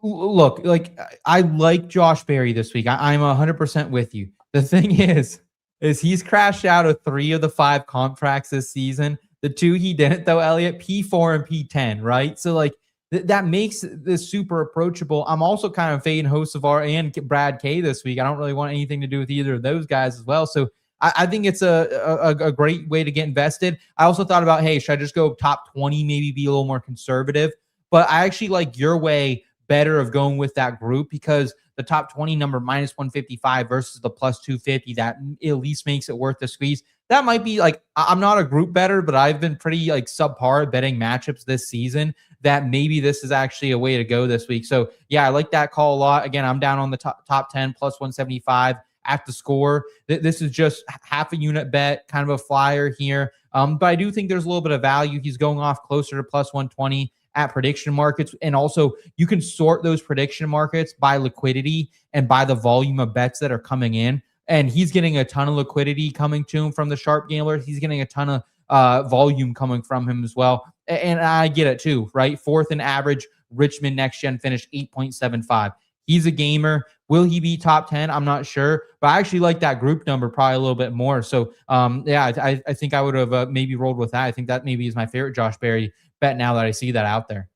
look, like I like Josh Berry this week. I'm 100% with you. The thing is he's crashed out of 3 of the 5 comp tracks this season. The 2 he didn't though, Elliot, P4 and P10, right? So like that makes this super approachable. I'm also kind of fading Hocevar and Brad K this week. I don't really want anything to do with either of those guys as well. So I think it's a great way to get invested. I also thought about, hey, should I just go top 20, maybe be a little more conservative? But I actually like your way better of going with that group because the top 20 number minus 155 versus the plus 250, that at least makes it worth the squeeze. That might be like, I'm not a group better, but I've been pretty like subpar at betting matchups this season that maybe this is actually a way to go this week. So yeah, I like that call a lot. Again, I'm down on the top 10 plus 175 at the score. This is just half a unit bet, kind of a flyer here. But I do think there's a little bit of value. He's going off closer to plus 120 at prediction markets. And also you can sort those prediction markets by liquidity and by the volume of bets that are coming in. And he's getting a ton of liquidity coming to him from the sharp gamblers. He's getting a ton of volume coming from him as well. And I get it too, right? 4th in average, Richmond next gen finished 8.75. He's a gamer. Will he be top 10? I'm not sure, but I actually like that group number probably a little bit more. So yeah, I think I would have maybe rolled with that. I think that maybe is my favorite Josh Berry bet now that I see that out there.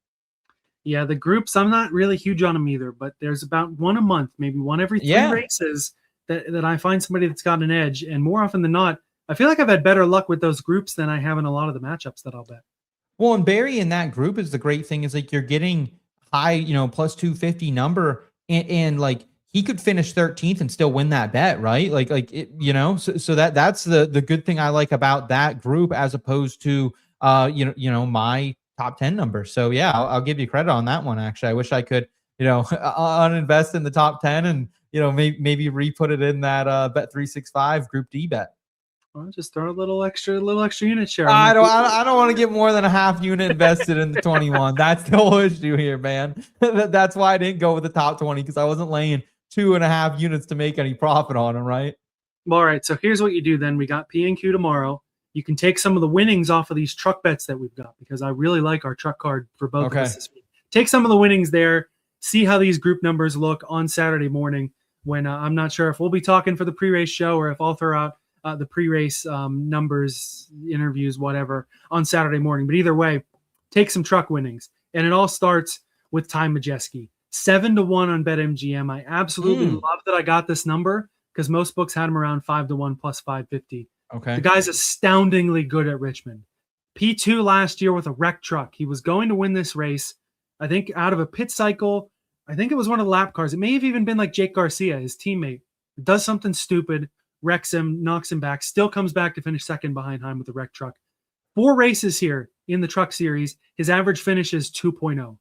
Yeah, the groups, I'm not really huge on them either, but there's about one a month, maybe one every 3 races that I find somebody that's got an edge. And more often than not, I feel like I've had better luck with those groups than I have in a lot of the matchups that I'll bet. Well, and Berry in that group is the great thing is like you're getting high, plus 250 number and like he could finish 13th and still win that bet, right? Like it, so that's the good thing I like about that group as opposed to my top 10 number. So yeah, I'll give you credit on that one. Actually, I wish I could, uninvest in the top 10 and, maybe re-put it in that Bet365 Group D bet. Well, just throw a little extra unit share. I don't want to get more than a half unit invested in the 21. That's the whole issue here, man. That's why I didn't go with the top 20 because I wasn't laying 2.5 units to make any profit on them, right? All right. So here's what you do then. We got P&Q tomorrow. You can take some of the winnings off of these truck bets that we've got, because I really like our truck card for both of us this week. Take some of the winnings there, see how these group numbers look on Saturday morning when I'm not sure if we'll be talking for the pre-race show or if I'll throw out the pre-race numbers, interviews, whatever, on Saturday morning. But either way, take some truck winnings. And it all starts with Ty Majeski. 7-1 on BetMGM. I absolutely love that I got this number, because most books had him around 5-1 plus 550. Okay. The guy's astoundingly good at Richmond. P2 last year with a wrecked truck. He was going to win this race, I think, out of a pit cycle. I think it was one of the lap cars. It may have even been like Jake Garcia, his teammate. Does something stupid, wrecks him, knocks him back, still comes back to finish second behind Heim with a wrecked truck. 4 races here in the truck series. His average finish is 2.0.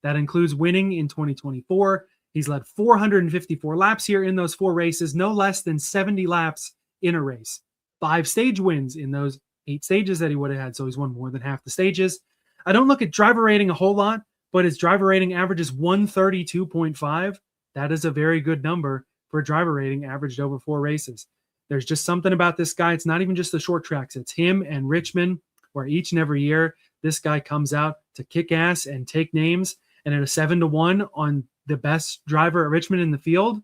That includes winning in 2024. He's led 454 laps here in those 4 races, no less than 70 laps in a race. 5 stage wins in those 8 stages that he would have had, so he's won more than half the stages. I don't look at driver rating a whole lot, but his driver rating averages 132.5. That is a very good number for a driver rating averaged over 4 races. There's just something about this guy. It's not even just the short tracks. It's him and Richmond, where each and every year this guy comes out to kick ass and take names. And at a 7-1 on the best driver at Richmond in the field,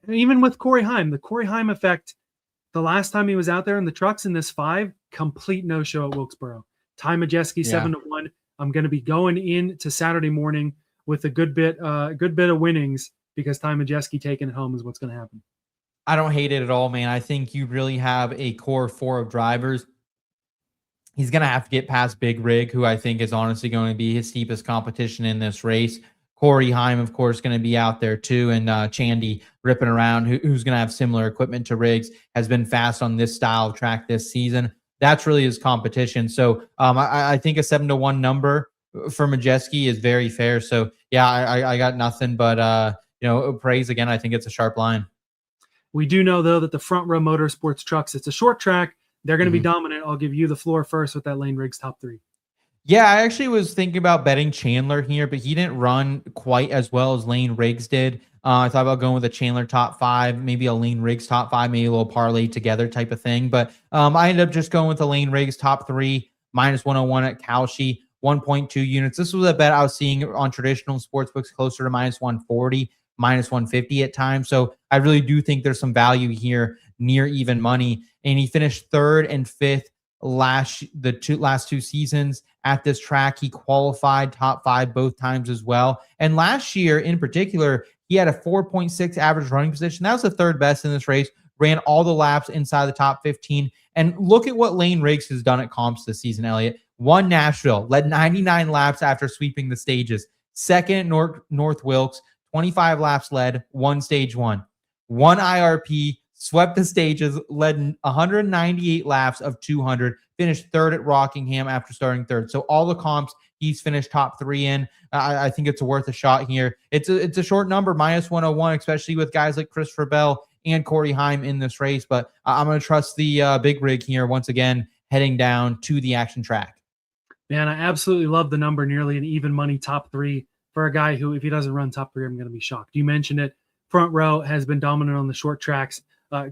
even with Corey Heim, the Corey Heim effect, the last time he was out there in the trucks in this 5, complete no-show at Wilkesboro. Ty Majeski, 7-1. I'm going to be going into Saturday morning with a good bit of winnings, because Ty Majeski taking it home is what's going to happen. I don't hate it at all, man. I think you really have a core 4 of drivers. He's going to have to get past Big Rig, who I think is honestly going to be his steepest competition in this race. Corey Heim, of course, going to be out there too. And Chandy ripping around, who's going to have similar equipment to Riggs, has been fast on this style of track this season. That's really his competition. So I think a 7-1 number for Majeski is very fair. So yeah, I got nothing but praise again. I think it's a sharp line. We do know, though, that the Front Row Motorsports trucks, it's a short track. They're going to be dominant. I'll give you the floor first with that Layne Riggs top 3. Yeah, I actually was thinking about betting Chandler here, but he didn't run quite as well as Layne Riggs did. I thought about going with a Chandler top 5, maybe a Layne Riggs top 5, maybe a little parlay together type of thing. But I ended up just going with the Layne Riggs top 3, -101 at Kalshi, 1.2 units. This was a bet I was seeing on traditional sportsbooks closer to -140, -150 at times. So I really do think there's some value here near even money. And he finished 3rd and 5th last 2 seasons at this track. He qualified top 5 both times as well. And last year in particular, he had a 4.6 average running position. That was the 3rd best in this race. Ran all the laps inside the top 15. And look at what Layne Riggs has done at comps this season, Elliott. Won Nashville, led 99 laps after sweeping the stages. 2nd at North Wilkes, 25 laps led, 1 stage 1. 1 IRP, swept the stages, led 198 laps of 200, finished 3rd at Rockingham after starting 3rd. So all the comps he's finished top 3 in. I think it's worth a shot here. It's a short number, -101, especially with guys like Christopher Bell and Corey Heim in this race. But I'm going to trust the Big Rig here once again, heading down to the action track. Man, I absolutely love the number, nearly an even money top 3 for a guy who, if he doesn't run top 3, I'm going to be shocked. You mentioned it. Front Row has been dominant on the short tracks.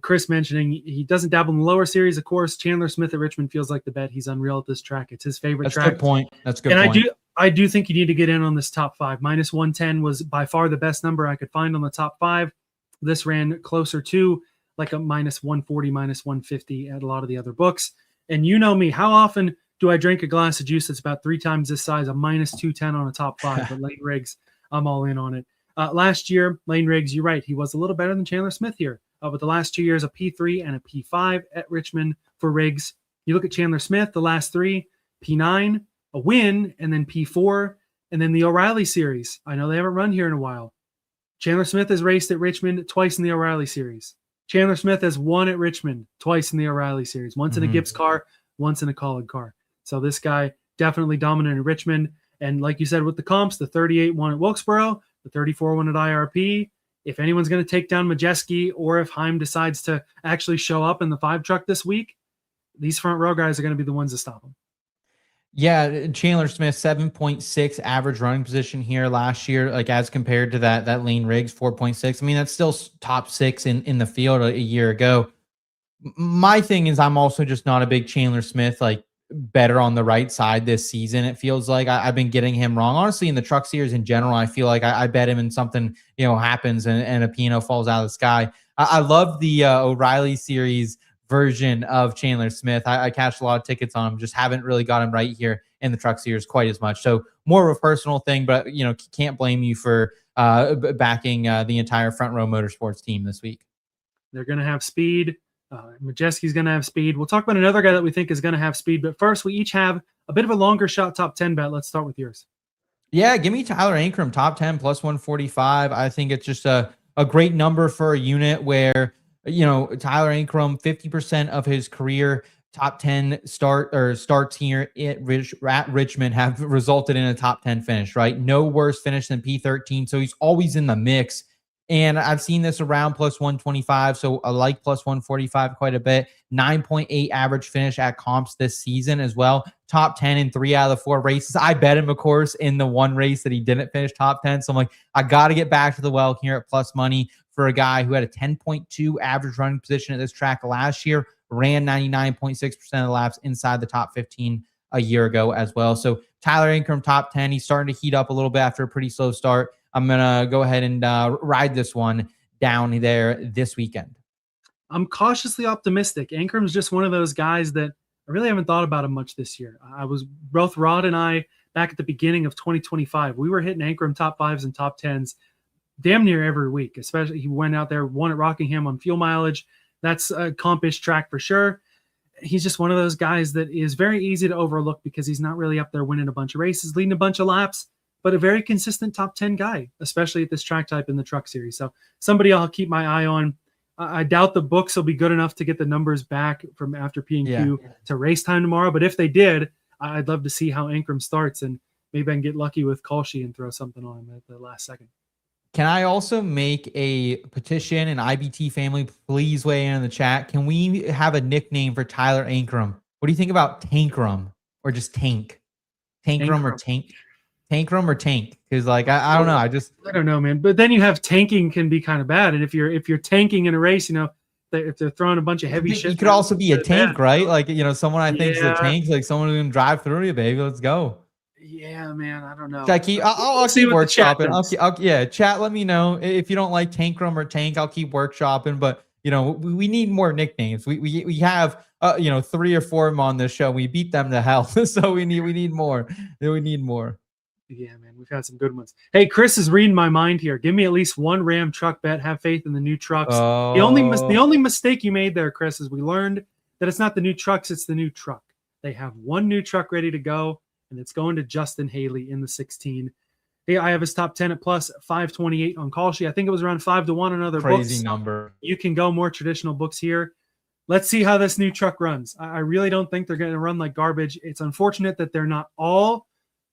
Chris mentioning he doesn't dabble in the lower series, of course. Chandler Smith at Richmond feels like the bet. He's unreal at this track. It's his favorite track. That's a good point. That's a good point. And I do think you need to get in on this top 5. -110 was by far the best number I could find on the top 5. This ran closer to like a -140, -150 at a lot of the other books. And you know me, how often do I drink a glass of juice that's about 3 times this size, a -210 on a top 5? But Layne Riggs, I'm all in on it. Last year, Layne Riggs, you're right, he was a little better than Chandler Smith here. But the last 2 years, a P3 and a P5 at Richmond for Riggs. You look at Chandler Smith, the last 3, P9, a win, and then P4, and then the O'Reilly Series. I know they haven't run here in a while. Chandler Smith has raced at Richmond twice in the O'Reilly Series. Chandler Smith has won at Richmond twice in the O'Reilly Series, once in a Gibbs car, once in a Collin car. So this guy definitely dominant in Richmond. And like you said with the comps, the 38 won at Wilkesboro, the 34 won at IRP. If anyone's going to take down Majeski, or if Heim decides to actually show up in the 5 truck this week, these front row guys are going to be the ones to stop him. Yeah, Chandler Smith, 7.6 average running position here last year, like as compared to that Layne Riggs, 4.6. I mean, that's still top 6 in the field a year ago. My thing is I'm also just not a big Chandler Smith, like better on the right side this season. It feels like I've been getting him wrong. Honestly, in the truck series in general, I feel like I bet him and something, happens and a piano falls out of the sky. I love the O'Reilly series version of Chandler Smith. I cashed a lot of tickets on him, just haven't really got him right here in the truck series quite as much. So more of a personal thing, but can't blame you for backing the entire Front Row Motorsports team this week. They're going to have speed. Majeski's going to have speed. We'll talk about another guy that we think is going to have speed, but first we each have a bit of a longer shot top 10 bet. Let's start with yours. Yeah, give me Tyler Ankrum, top 10 plus 145. I think it's just a great number for a unit where, Tyler Ankrum, 50% of his career top 10 starts here at Richmond have resulted in a top 10 finish, right? No worse finish than P13. So he's always in the mix. And I've seen this around plus 125. So I like plus 145 quite a bit. 9.8 average finish at comps this season as well. Top 10 in 3 out of the 4 races. I bet him, of course, in the one race that he didn't finish top 10. So I'm like, I got to get back to the well here at plus money for a guy who had a 10.2 average running position at this track last year, ran 99.6% of the laps inside the top 15 a year ago as well. So Tyler Ankrum, top 10. He's starting to heat up a little bit after a pretty slow start. I'm going to go ahead and ride this one down there this weekend. I'm cautiously optimistic. Ankrum's just one of those guys that I really haven't thought about him much this year. Both Rod and I, back at the beginning of 2025, we were hitting Ankrum top 5s and top 10s damn near every week, especially he went out there, won at Rockingham on fuel mileage. That's a compish track for sure. He's just one of those guys that is very easy to overlook because he's not really up there winning a bunch of races, leading a bunch of laps, but a very consistent top 10 guy, especially at this track type in the truck series. So somebody I'll keep my eye on. I doubt the books will be good enough to get the numbers back from after P&Q to race time tomorrow. But if they did, I'd love to see how Ankrum starts, and maybe I can get lucky with Kalshi and throw something on him at the last second. Can I also make a petition, and IBT family, please weigh in the chat. Can we have a nickname for Tyler Ankrum? What do you think about Tankrum or just Tank? Tankrum or Tank? Tankrum or Tank? Because I don't know. I don't know, man. But then you have tanking can be kind of bad. And if you're tanking in a race, if they're throwing a bunch of heavy shit, you could also be a tank, right? Someone I think is a tank, someone who's gonna drive through you, baby. Let's go. Yeah, man. I don't know. I'll keep workshopping. Chat. Let me know if you don't like Tankrum or Tank. I'll keep workshopping, but we need more nicknames. We have 3 or 4 of them on this show. We beat them to hell, so we need more. We need more. Yeah, man, we've had some good ones. Hey, Chris is reading my mind here. Give me at least one Ram truck bet. Have faith in the new trucks. The only mistake you made there, Chris, is we learned that it's not the new trucks, it's the new truck. They have one new truck ready to go, and it's going to Justin Haley in the 16. Hey, I have his top 10 at plus 528 on Kalshi. I think it was around 5-1 on other books. Crazy number. You can go more traditional books here. Let's see how this new truck runs. I really don't think they're going to run like garbage. It's unfortunate that they're not all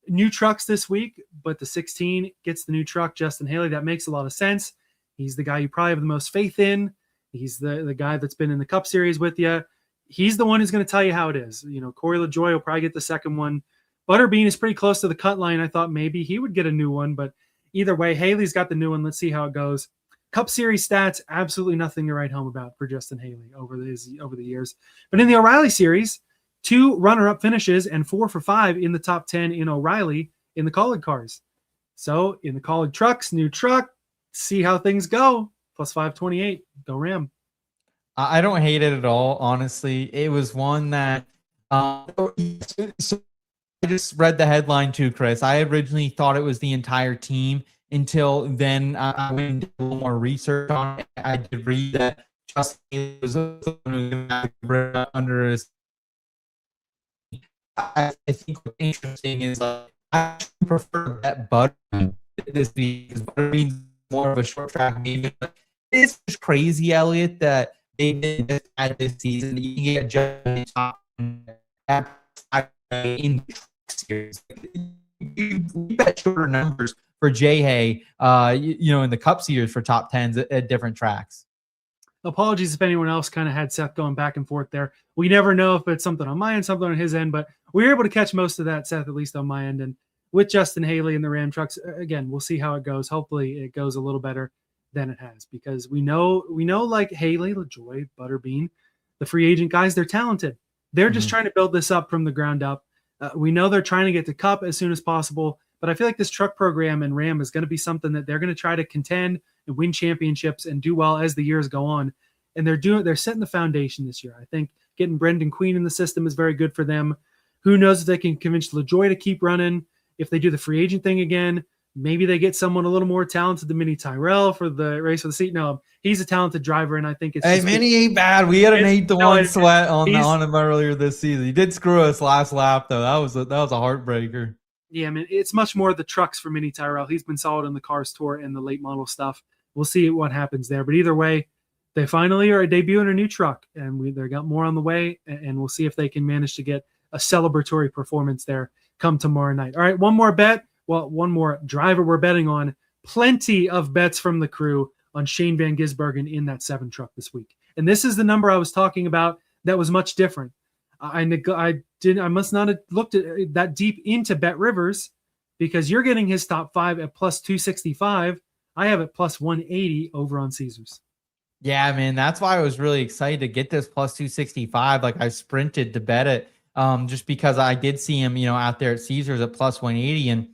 new trucks this week, but the 16 gets the new truck, Justin Haley. That makes a lot of sense. He's the guy you probably have the most faith in. He's the guy that's been in the Cup Series with you. He's the one who's going to tell you how it is. Corey LaJoie will probably get the second one. Butterbean is pretty close to the cut line. I thought maybe he would get a new one, but either way, Haley's got the new one. Let's see how it goes. Cup Series stats, absolutely nothing to write home about for Justin Haley over the years. But in the O'Reilly Series, 2 runner-up finishes and 4 for 5 in the top 10 in O'Reilly in the Colleague cars. So in the Colleague trucks, new truck, see how things go. Plus 528, go Ram. I don't hate it at all, honestly. It was one that so I just read the headline too, Chris. I originally thought it was the entire team until then I went and did a little more research on it. I did read that Justin was under his. I think what's interesting is I prefer that Butterbean this week because Butterbean's more of a short track maybe. It's just crazy, Elliot, that they did this at this season. You can get just top in the series. We bet shorter numbers for Jay Hay, in the Cup Series for top 10s at different tracks. Apologies if anyone else kind of had Seth going back and forth there. We never know if it's something on my end, something on his end, but we were able to catch most of that, Seth, at least on my end. And with Justin Haley and the Ram trucks, again, we'll see how it goes. Hopefully it goes a little better than it has because we know like Haley, LaJoie, Butterbean, the free agent guys, they're talented. They're just trying to build this up from the ground up. We know they're trying to get to Cup as soon as possible, but I feel like this truck program and Ram is going to be something that they're going to try to contend and win championships and do well as the years go on. And they're setting the foundation this year. I think getting Brendan Queen in the system is very good for them. Who knows if they can convince LaJoie to keep running? If they do the free agent thing again, maybe they get someone a little more talented than Minnie Tyrell for the race for the seat. No, he's a talented driver, and I think it's. Hey, Minnie ain't bad. We had an 8-1 sweat on him earlier this season. He did screw us last lap, though. That was a heartbreaker. Yeah, I mean, it's much more the trucks for Minnie Tyrell. He's been solid in the Cars Tour and the late model stuff. We'll see what happens there. But either way, they finally are debuting a new truck, and they got more on the way, and we'll see if they can manage to get a celebratory performance there come tomorrow night. All right, one more bet. Well, one more driver we're betting on. Plenty of bets from the crew on Shane Van Gisbergen in that 7 truck this week. And this is the number I was talking about that was much different. I must not have looked at that deep into BetRivers because you're getting his top 5 at plus 265. I have it plus 180 over on Caesars. Yeah, man, that's why I was really excited to get this plus 265. Like I sprinted to bet it just because I did see him, out there at Caesars at plus 180. And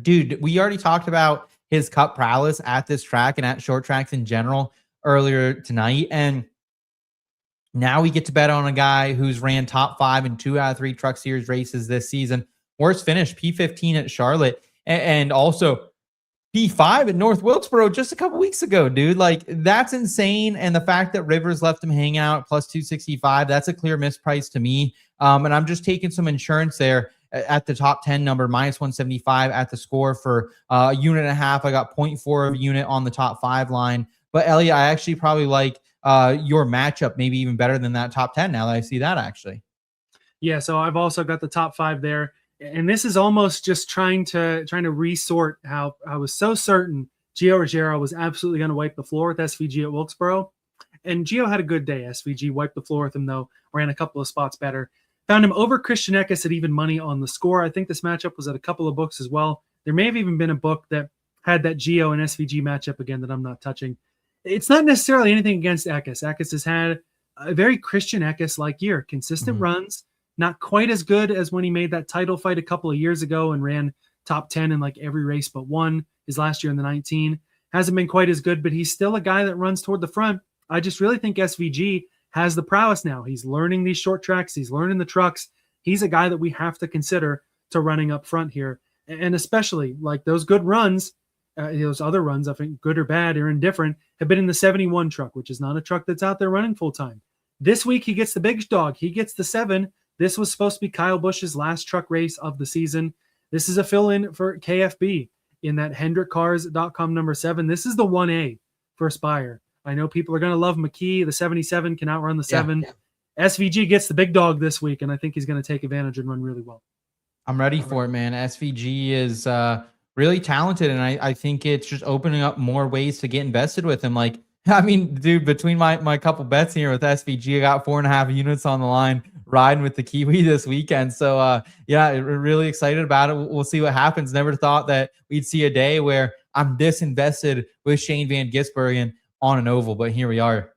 dude, we already talked about his Cup prowess at this track and at short tracks in general earlier tonight. And now we get to bet on a guy who's ran top 5 in 2 out of 3 Truck Series races this season. Worst finish, P15 at Charlotte, and also P5 at North Wilkesboro just a couple weeks ago, dude. Like, that's insane. And the fact that Rivers left him hanging out at plus 265, that's a clear misprice to me. And I'm just taking some insurance there at the top 10 number, minus 175 at the score for a unit and a half. I got 0.4 of a unit on the top 5 line. But Elliot, I actually probably like your matchup maybe even better than that top 10 now that I see that actually. Yeah, so I've also got the top 5 there. And this is almost just trying to resort how I was so certain Gio Ruggiero was absolutely going to wipe the floor with SVG at Wilkesboro. And Gio had a good day. SVG wiped the floor with him, though, ran a couple of spots better. Found him over Christian Eckes at even money on the score. I think this matchup was at a couple of books as well. There may have even been a book that had that Gio and SVG matchup again that I'm not touching. It's not necessarily anything against Eckes. Eckes has had a very Christian Eckes-like year. Consistent runs, not quite as good as when he made that title fight a couple of years ago and ran top 10 in like every race but one. His last year in the 19 hasn't been quite as good, but he's still a guy that runs toward the front. I just really think SVG has the prowess now. He's learning these short tracks. He's learning the trucks. He's a guy that we have to consider to running up front here. And especially like those good runs, those other runs, I think good or bad or indifferent, have been in the 71 truck, which is not a truck that's out there running full time. This week, he gets the big dog. He gets the 7. This was supposed to be Kyle Busch's last truck race of the season. This is a fill-in for KFB in that HendrickCars.com number 7. This is the 1A for Spire. I know people are going to love McKee. The 77 can outrun the 7. Yeah. SVG gets the big dog this week, and I think he's going to take advantage and run really well. I'm ready for it, man. SVG is really talented, and I think it's just opening up more ways to get invested with him. Like, I mean, dude, between my couple bets here with SVG, I got 4.5 units on the line riding with the Kiwi this weekend. So, yeah, really excited about it. We'll see what happens. Never thought that we'd see a day where I'm this invested with Shane Van Gisbergen on an oval, but here we are.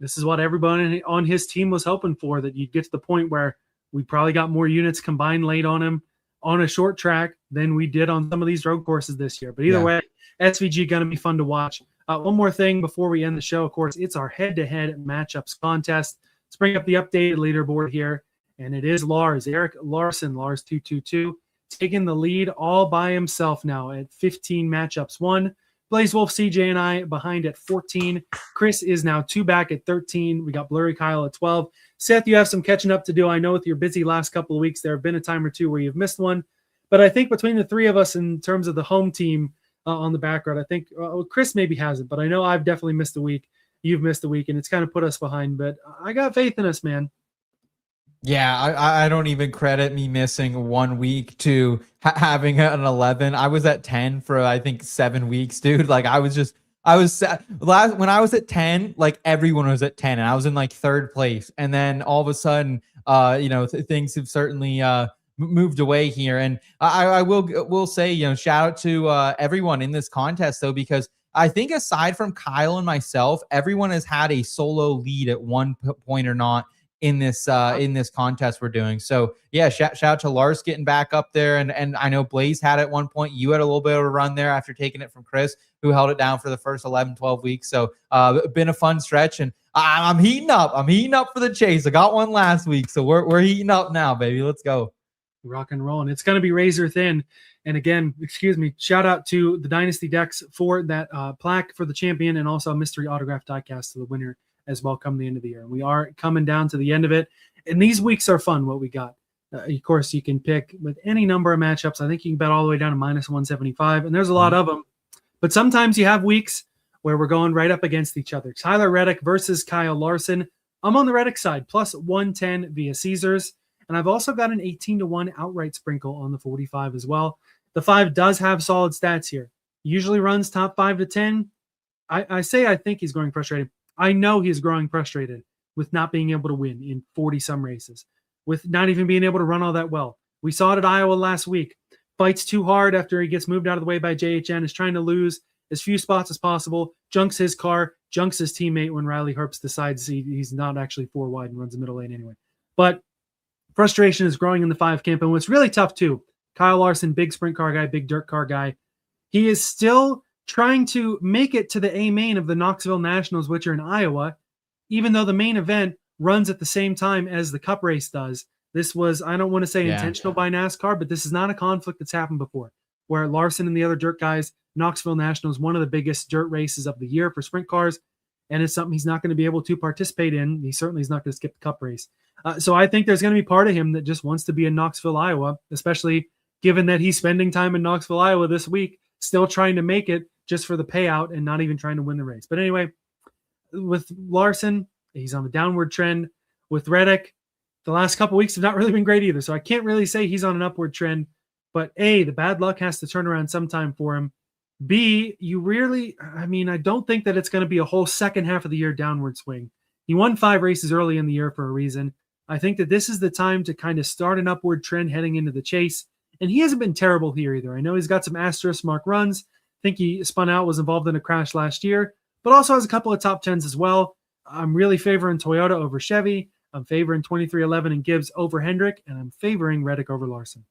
This is what everybody on his team was hoping for, that you'd get to the point where we probably got more units combined late on him on a short track than we did on some of these road courses this year. But either way, SVG going to be fun to watch. One more thing before we end the show, of course, it's our head-to-head matchups contest. Let's bring up the updated leaderboard here, and it is Eric Larson, Lars222, taking the lead all by himself now at 15 matchups won. Blaze Wolf, CJ, and I behind at 14. Chris is now 2 back at 13. We got Blurry Kyle at 12. Seth, you have some catching up to do. I know with your busy last couple of weeks, there have been a time or two where you've missed one. But I think between the 3 of us in terms of the home team on the Backroad, I think Chris maybe hasn't, but I know I've definitely missed a week. You've missed a week, and it's kind of put us behind. But I got faith in us, man. Yeah, I don't even credit me missing 1 week to having an 11. I was at 10 for, I think, 7 weeks, dude. Like, when I was at 10, like everyone was at 10, and I was in like 3rd place. And then all of a sudden, things have certainly moved away here. And I will say, shout out to everyone in this contest though, because I think aside from Kyle and myself, everyone has had a solo lead at one point or not in this contest we're doing. So yeah, shout out to Lars getting back up there. And I know Blaze had at one point. You had a little bit of a run there after taking it from Chris, who held it down for the first 11, 12 weeks. So been a fun stretch, and I'm heating up. I'm heating up for the chase. I got one last week, so we're heating up now, baby. Let's go. Rock and roll. And it's going to be razor thin. And again, shout out to the Dynasty decks for that plaque for the champion, and also a mystery autograph diecast to the winner as well come the end of the year. And we are coming down to the end of it. And these weeks are fun, what we got. Of course, you can pick with any number of matchups. I think you can bet all the way down to -175, and there's a lot of them. But sometimes you have weeks where we're going right up against each other. Tyler Reddick versus Kyle Larson. I'm on the Reddick side, +110 via Caesars. And I've also got an 18-1 outright sprinkle on the 45 as well. The 5 does have solid stats here. Usually runs top 5 to 10. I think he's growing frustrated. I know he's growing frustrated with not being able to win in 40-some races, with not even being able to run all that well. We saw it at Iowa last week. Fights too hard after he gets moved out of the way by JHN, is trying to lose as few spots as possible, junks his car, junks his teammate when Riley Herbst decides he's not actually 4 wide and runs the middle lane anyway. But frustration is growing in the 5 camp, and what's really tough too, Kyle Larson, big sprint car guy, big dirt car guy, he is still trying to make it to the A main of the Knoxville Nationals, which are in Iowa, even though the main event runs at the same time as the Cup race does. This was, I don't want to say intentional by NASCAR, but this is not a conflict that's happened before, where Larson and the other dirt guys, Knoxville Nationals, one of the biggest dirt races of the year for sprint cars, and it's something he's not going to be able to participate in. He certainly is not going to skip the Cup race. So I think there's going to be part of him that just wants to be in Knoxville, Iowa, especially given that he's spending time in Knoxville, Iowa this week, still trying to make it just for the payout and not even trying to win the race. But anyway, with Larson, he's on the downward trend. With Reddick, the last couple weeks have not really been great either. So I can't really say he's on an upward trend. But A, the bad luck has to turn around sometime for him. B, I don't think that it's going to be a whole second half of the year downward swing. He won 5 races early in the year for a reason. I think that this is the time to kind of start an upward trend heading into the chase. And he hasn't been terrible here either. I know he's got some asterisk mark runs. I think he spun out, was involved in a crash last year, but also has a couple of top 10s as well. I'm really favoring Toyota over Chevy. I'm favoring 2311 and Gibbs over Hendrick, and I'm favoring Reddick over Larson.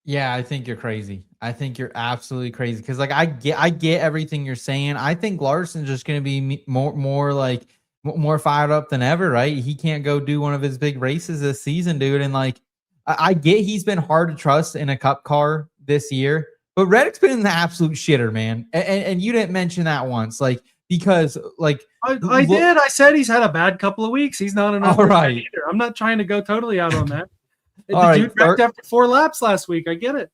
Yeah, I think you're crazy. I think you're absolutely crazy because, like, I get everything you're saying. I think Larson's just going to be more fired up than ever, right? He can't go do one of his big races this season, dude. And like, I get he's been hard to trust in a Cup car this year, but Reddick's been the absolute shitter, man. And you didn't mention that once, like, because like I did. I said he's had a bad couple of weeks. He's not enough. All right. Either. I'm not trying to go totally out on that. Dude wrecked after 4 laps last week. I get it.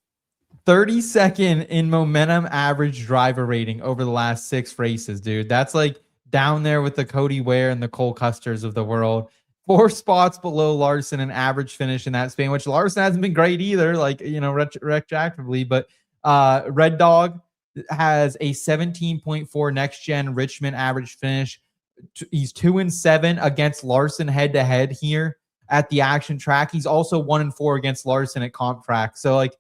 32nd in momentum average driver rating over the last 6 races, dude. That's like down there with the Cody Ware and the Cole Custers of the world. 4 spots below Larson, an average finish in that span, which Larson hasn't been great either, like, you know, retroactively. But Red Dog has a 17.4 next gen Richmond average finish. He's 2-7 against Larson head to head here at the action track. He's also 1-4 against Larson at comp track. So like,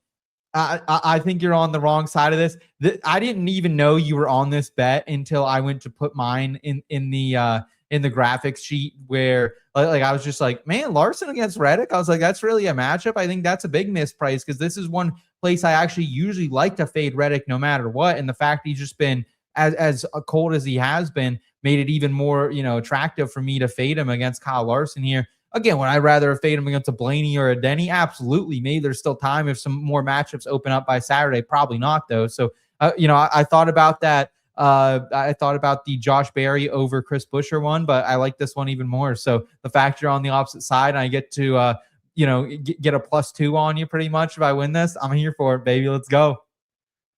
I think you're on the wrong side of this. I didn't even know you were on this bet until I went to put mine in the graphics sheet, where like I was just like, man, Larson against Reddick. I was like, that's really a matchup. I think that's a big misprice because this is one place I actually usually like to fade Reddick no matter what. And the fact he's just been as cold as he has been made it even more, you know, attractive for me to fade him against Kyle Larson here. Again, would I rather fade him against a Blaney or a Denny? Absolutely. Maybe there's still time if some more matchups open up by Saturday. Probably not, though. So, you know, I thought about that. I thought about the Josh Berry over Chris Buescher one, but I like this one even more. So the fact you're on the opposite side and I get to, you know, get a +2 on you pretty much if I win this, I'm here for it, baby. Let's go.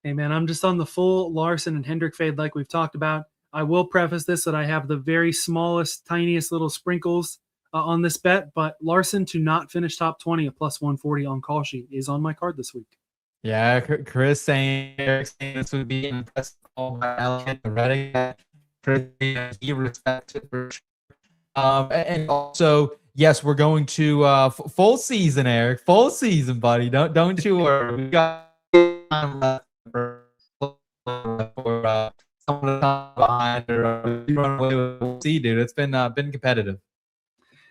Hey, man, I'm just on the full Larson and Hendrick fade like we've talked about. I will preface this that I have the very smallest, tiniest little sprinkles on this bet, but Larson to not finish top 20 at +140 on Kalshi is on my card this week. Yeah, Chris saying this would be an impressive call by Elliot, the Reddick. He respects it for sure. And also, yes, we're going to full season, Eric. Full season, buddy. Don't you worry. We got time left for someone to come behind or run away with. We'll see, dude. It's been competitive.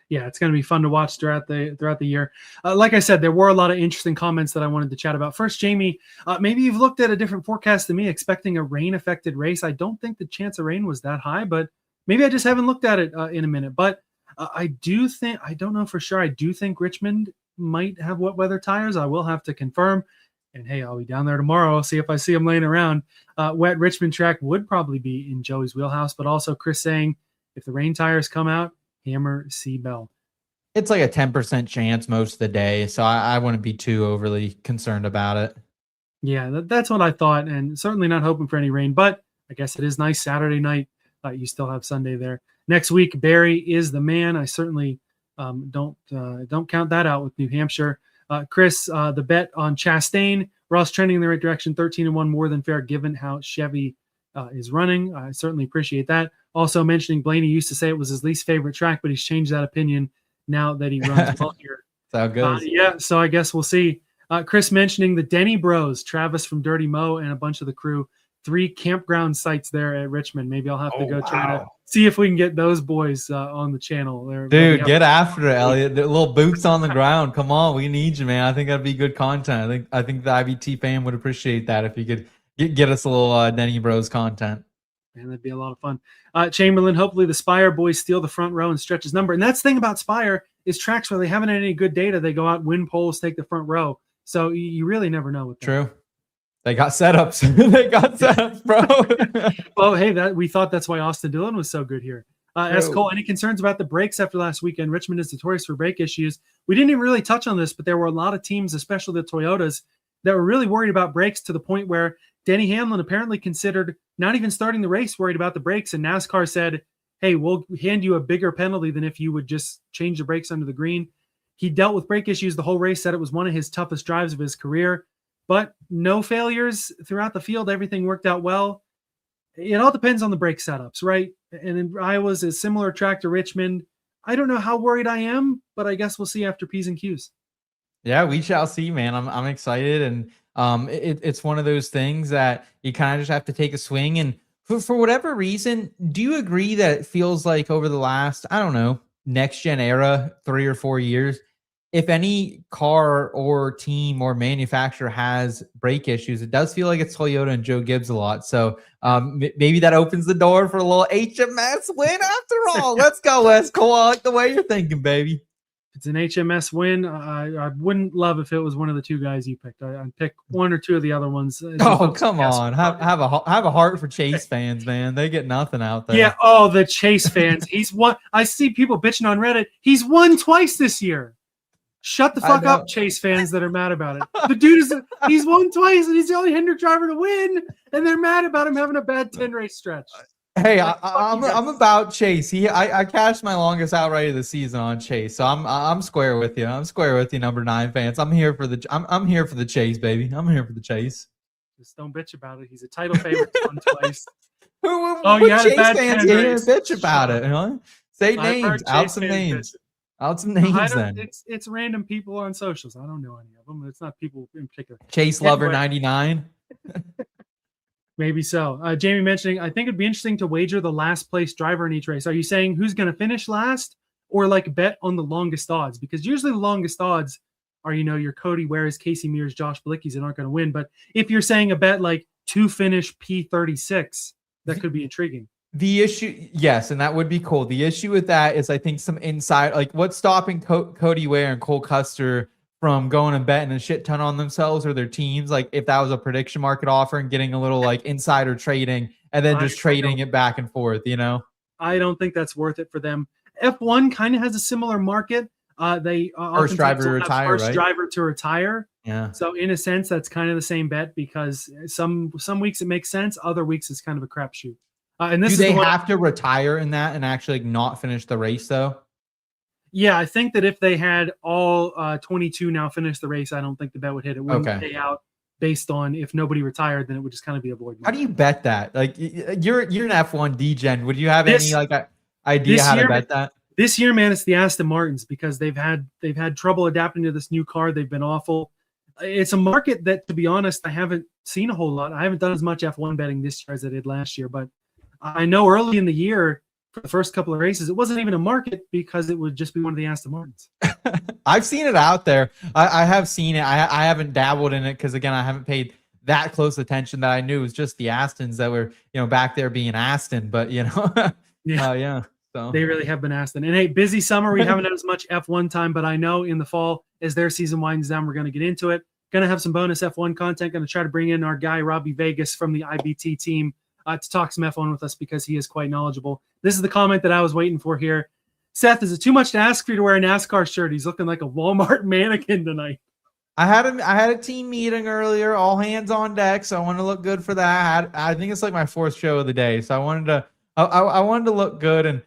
Yeah, it's going to be fun to watch throughout the year. Like I said, there were a lot of interesting comments that I wanted to chat about. First, Jamie, maybe you've looked at a different forecast than me, expecting a rain-affected race. I don't think the chance of rain was that high, but maybe I just haven't looked at it in a minute. But I do think, I don't know for sure, I do think Richmond might have wet weather tires. I will have to confirm. And hey, I'll be down there tomorrow. I'll see if I see them laying around. Wet Richmond track would probably be in Joey's wheelhouse, but also Chris saying if the rain tires come out, hammer Seabell. It's like a 10% chance most of the day, so I wouldn't be too overly concerned about it. Yeah, that's what I thought, and certainly not hoping for any rain, but I guess it is nice Saturday night. You still have Sunday there. Next week, Barry is the man. I certainly don't count that out with New Hampshire. Chris, the bet on Chastain, Ross trending in the right direction, 13-1, more than fair given how Chevy is running. I certainly appreciate that. Also mentioning Blaney used to say it was his least favorite track, but he's changed that opinion now that he runs well here. That's how it goes. Yeah, so I guess we'll see. Chris mentioning the Denny bros, Travis from Dirty Mo and a bunch of the crew, 3 campground sites there at Richmond. Maybe I'll have to go try to see if we can get those boys on the channel. Dude, get after it, Elliot. The little boots on the ground. Come on, we need you, man. I think that'd be good content. I think the IBT fan would appreciate that if you could get us a little Denny Bros content. Man, that'd be a lot of fun. Chamberlain, hopefully the Spire boys steal the front row and stretch his number. And that's the thing about Spire is tracks where they haven't had any good data. They go out, win polls, take the front row. So you really never know. With that. True. They got setups. They got setups, bro. Oh, hey, we thought that's why Austin Dillon was so good here. As Cole, any concerns about the brakes after last weekend? Richmond is notorious for brake issues. We didn't even really touch on this, but there were a lot of teams, especially the Toyotas, that were really worried about brakes to the point where Denny Hamlin apparently considered not even starting the race, worried about the brakes. And NASCAR said, hey, we'll hand you a bigger penalty than if you would just change the brakes under the green. He dealt with brake issues the whole race, said it was one of his toughest drives of his career, but no failures throughout the field. Everything worked out well. It all depends on the brake setups, right? And in Iowa's a similar track to Richmond. I don't know how worried I am, but I guess we'll see after P's and Q's. Yeah, we shall see, man. I'm excited, and it's one of those things that you kind of just have to take a swing. And for whatever reason, do you agree that it feels like over the last, I don't know, next gen era, 3 or 4 years, if any car or team or manufacturer has brake issues, it does feel like it's Toyota and Joe Gibbs a lot. So maybe that opens the door for a little HMS win after all. Let's go, Wes Cole. I like the way you're thinking, baby. It's an HMS win. I wouldn't love if it was one of the 2 guys you picked. I'd pick 1 or 2 of the other ones. Oh, come on. Have a heart for Chase fans, man. They get nothing out there. Yeah. Oh, the Chase fans. He's won. I see people bitching on Reddit. He's won twice this year. Shut the fuck up, Chase fans that are mad about it. The dude he's won twice and he's the only Hendrick driver to win, and they're mad about him having a bad 10-race stretch. Hey, I'm about Chase. I cashed my longest outright of the season on Chase, so I'm square with you. I'm square with you, number 9 fans. I'm here for the Chase, baby. I'm here for the Chase. Just don't bitch about it. He's a title favorite twice. Who Chase fans here bitch about it? Huh? Say names. Out some names. Out some names. Then it's random people on socials. I don't know any of them. It's not people in particular. Chase Lover 99. Maybe so. Jamie mentioning, I think it'd be interesting to wager the last place driver in each race. Are you saying who's going to finish last, or like bet on the longest odds? Because usually the longest odds are, your Cody Wares, Casey Mears, Josh Blickies that aren't going to win. But if you're saying a bet like to finish P36, that could be intriguing. The issue, yes, and that would be cool. The issue with that is I think some inside, like what's stopping Cody Ware and Cole Custer from going and betting a shit ton on themselves or their teams, like if that was a prediction market offer and getting a little like insider trading and then just trading it back and forth, I don't think that's worth it for them. F1 kind of has a similar market. They first driver to retire, first driver to retire. Yeah. So in a sense, that's kind of the same bet because some weeks it makes sense, other weeks it's kind of a crapshoot. And this do they have to retire in that and actually not finish the race though? Yeah, I think that if they had all 22 now finish the race, I don't think the bet would hit. It wouldn't pay out based on if nobody retired, then it would just kind of be a void. How do you bet that? Like you're an F1 degen. Would you have any idea how to bet that? This year, man, it's the Aston Martins because they've had trouble adapting to this new car. They've been awful. It's a market that, to be honest, I haven't seen a whole lot. I haven't done as much F1 betting this year as I did last year, but I know early in the year for the first couple of races, it wasn't even a market because it would just be one of the Aston Martins. I've seen it out there. I have seen it. I haven't dabbled in it because, again, I haven't paid that close attention that I knew it was just the Astons that were, back there being Aston. But, yeah. So they really have been Aston. And hey, busy summer. We haven't had as much F1 time, but I know in the fall, as their season winds down, we're going to get into it. Going to have some bonus F1 content. Going to try to bring in our guy, Robbie Vegas from the IBT team to talk some F1 with us because he is quite knowledgeable. This is the comment that I was waiting for here. Seth, is it too much to ask for you to wear a NASCAR shirt? He's looking like a Walmart mannequin tonight. I had a team meeting earlier, all hands on deck, so I want to look good for that. I think it's like my 4th show of the day, so I wanted to look good, and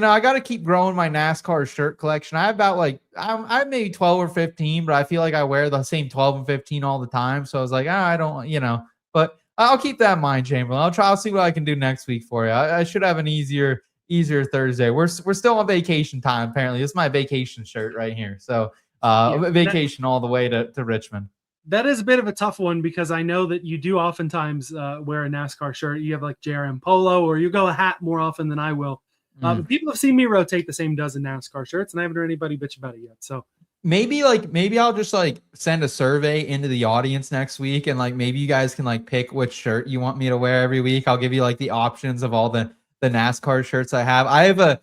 I got to keep growing my NASCAR shirt collection. I have about I have maybe 12 or 15, but I feel like I wear the same 12 and 15 all the time. So I was like, I don't, but I'll keep that in mind, Chamberlain. I'll see what I can do next week for you. I should have an easier Thursday. We're still on vacation time. Apparently, this is my vacation shirt right here. So vacation all the way to Richmond. That is a bit of a tough one because I know that you do oftentimes wear a NASCAR shirt. You have like JRM polo, or you go a hat more often than I will. But people have seen me rotate the same dozen NASCAR shirts, and I haven't heard anybody bitch about it yet. So maybe I'll just send a survey into the audience next week, and maybe you guys can pick which shirt you want me to wear every week. I'll give you the options of all the NASCAR shirts I have. I have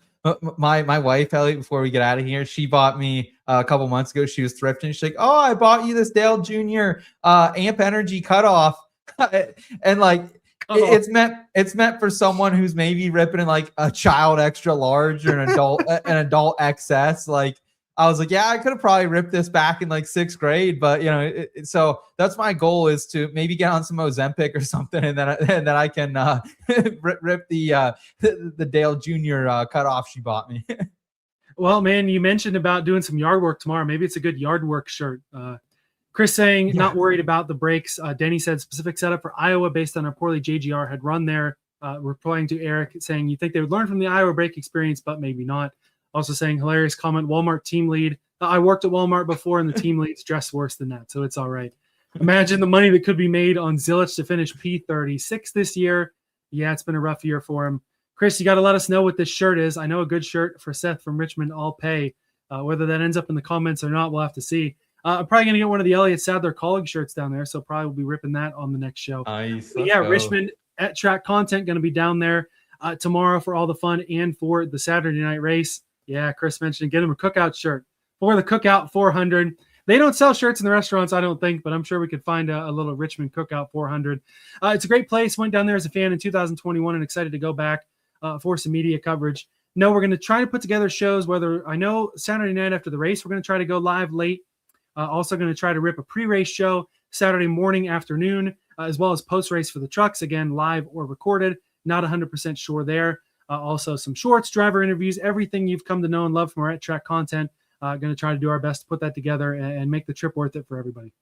my wife, Elliot, before we get out of here, she bought me a couple months ago. She was thrifting. She's like, "Oh, I bought you this Dale Jr. Amp Energy cutoff," and it's meant for someone who's maybe ripping in a child extra large or an adult XS. I was like, yeah, I could have probably ripped this back in 6th grade, but so that's my goal, is to maybe get on some Ozempic or something, and then I can rip the Dale Jr. cutoff she bought me. Well, man, you mentioned about doing some yard work tomorrow. Maybe it's a good yard work shirt. Chris saying not worried about the brakes. Denny said specific setup for Iowa based on how poorly JGR had run there. Replying to Eric saying you think they would learn from the Iowa brake experience, but maybe not. Also saying hilarious comment, Walmart team lead. I worked at Walmart before, and the team leads dress worse than that, so it's all right. Imagine the money that could be made on Zilisch to finish P36 this year. Yeah, it's been a rough year for him. Chris, you got to let us know what this shirt is. I know a good shirt for Seth from Richmond, I'll pay. Whether that ends up in the comments or not, we'll have to see. I'm probably going to get one of the Elliott Sadler colleague shirts down there, so probably we'll be ripping that on the next show. Nice. Yeah, Richmond at track content going to be down there tomorrow for all the fun and for the Saturday night race. Yeah, Chris mentioned get him a cookout shirt for the Cookout 400. They don't sell shirts in the restaurants, I don't think, but I'm sure we could find a little Richmond Cookout 400. It's a great place. Went down there as a fan in 2021 and excited to go back for some media coverage. No, we're going to try to put together shows, whether I know Saturday night after the race, we're going to try to go live late. Also going to try to rip a pre-race show Saturday morning, afternoon, as well as post-race for the trucks, again, live or recorded. Not 100% sure there. Also some shorts, driver interviews, everything you've come to know and love from our at track content. Going to try to do our best to put that together and make the trip worth it for everybody.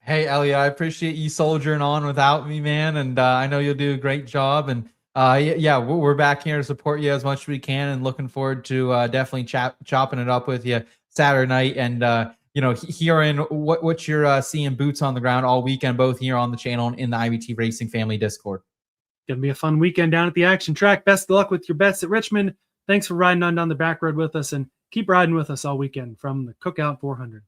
Hey, Elliot, I appreciate you soldiering on without me, man. And I know you'll do a great job. And we're back here to support you as much as we can, and looking forward to definitely chopping it up with you Saturday night. And, hearing what you're seeing boots on the ground all weekend, both here on the channel and in the IBT Racing Family Discord. Going to be a fun weekend down at the action track. Best of luck with your bets at Richmond. Thanks for riding on down the back road with us, and keep riding with us all weekend from the Cookout 400.